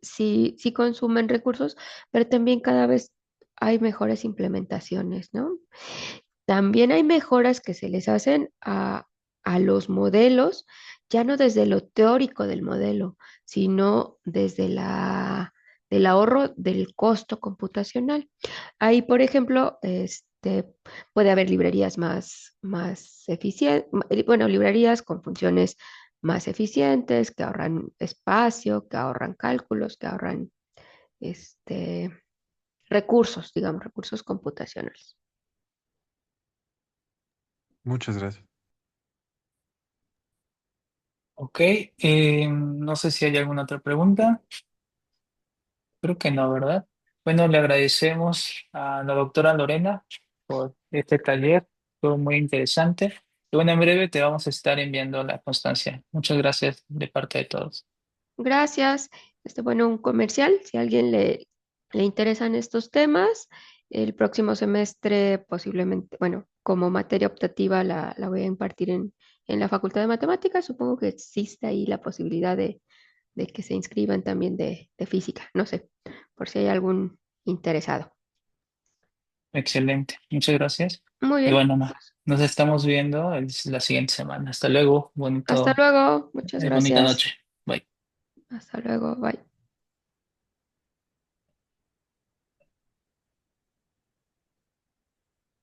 consumen recursos, pero también cada vez hay mejores implementaciones, ¿no? También hay mejoras que se les hacen a los modelos, ya no desde lo teórico del modelo, sino desde del ahorro del costo computacional. Ahí, por ejemplo, puede haber librerías más eficientes, bueno, librerías con funciones más eficientes, que ahorran espacio, que ahorran cálculos, que ahorran este, recursos, digamos, recursos computacionales. Muchas gracias. Ok, no sé si hay alguna otra pregunta. Creo que no, ¿verdad? Bueno, le agradecemos a la doctora Lorena por este taller, fue muy interesante. Y bueno, en breve te vamos a estar enviando la constancia. Muchas gracias de parte de todos. Gracias. Bueno, un comercial, si a alguien le interesan estos temas, el próximo semestre posiblemente, bueno, como materia optativa la voy a impartir en la Facultad de Matemáticas. Supongo que existe ahí la posibilidad de que se inscriban también de física, no sé, por si hay algún interesado. Excelente, muchas gracias. Muy Y bien, bueno, nos estamos viendo la siguiente semana. Hasta luego, hasta luego, muchas bonita gracias. noche. Bye. Hasta luego, bye.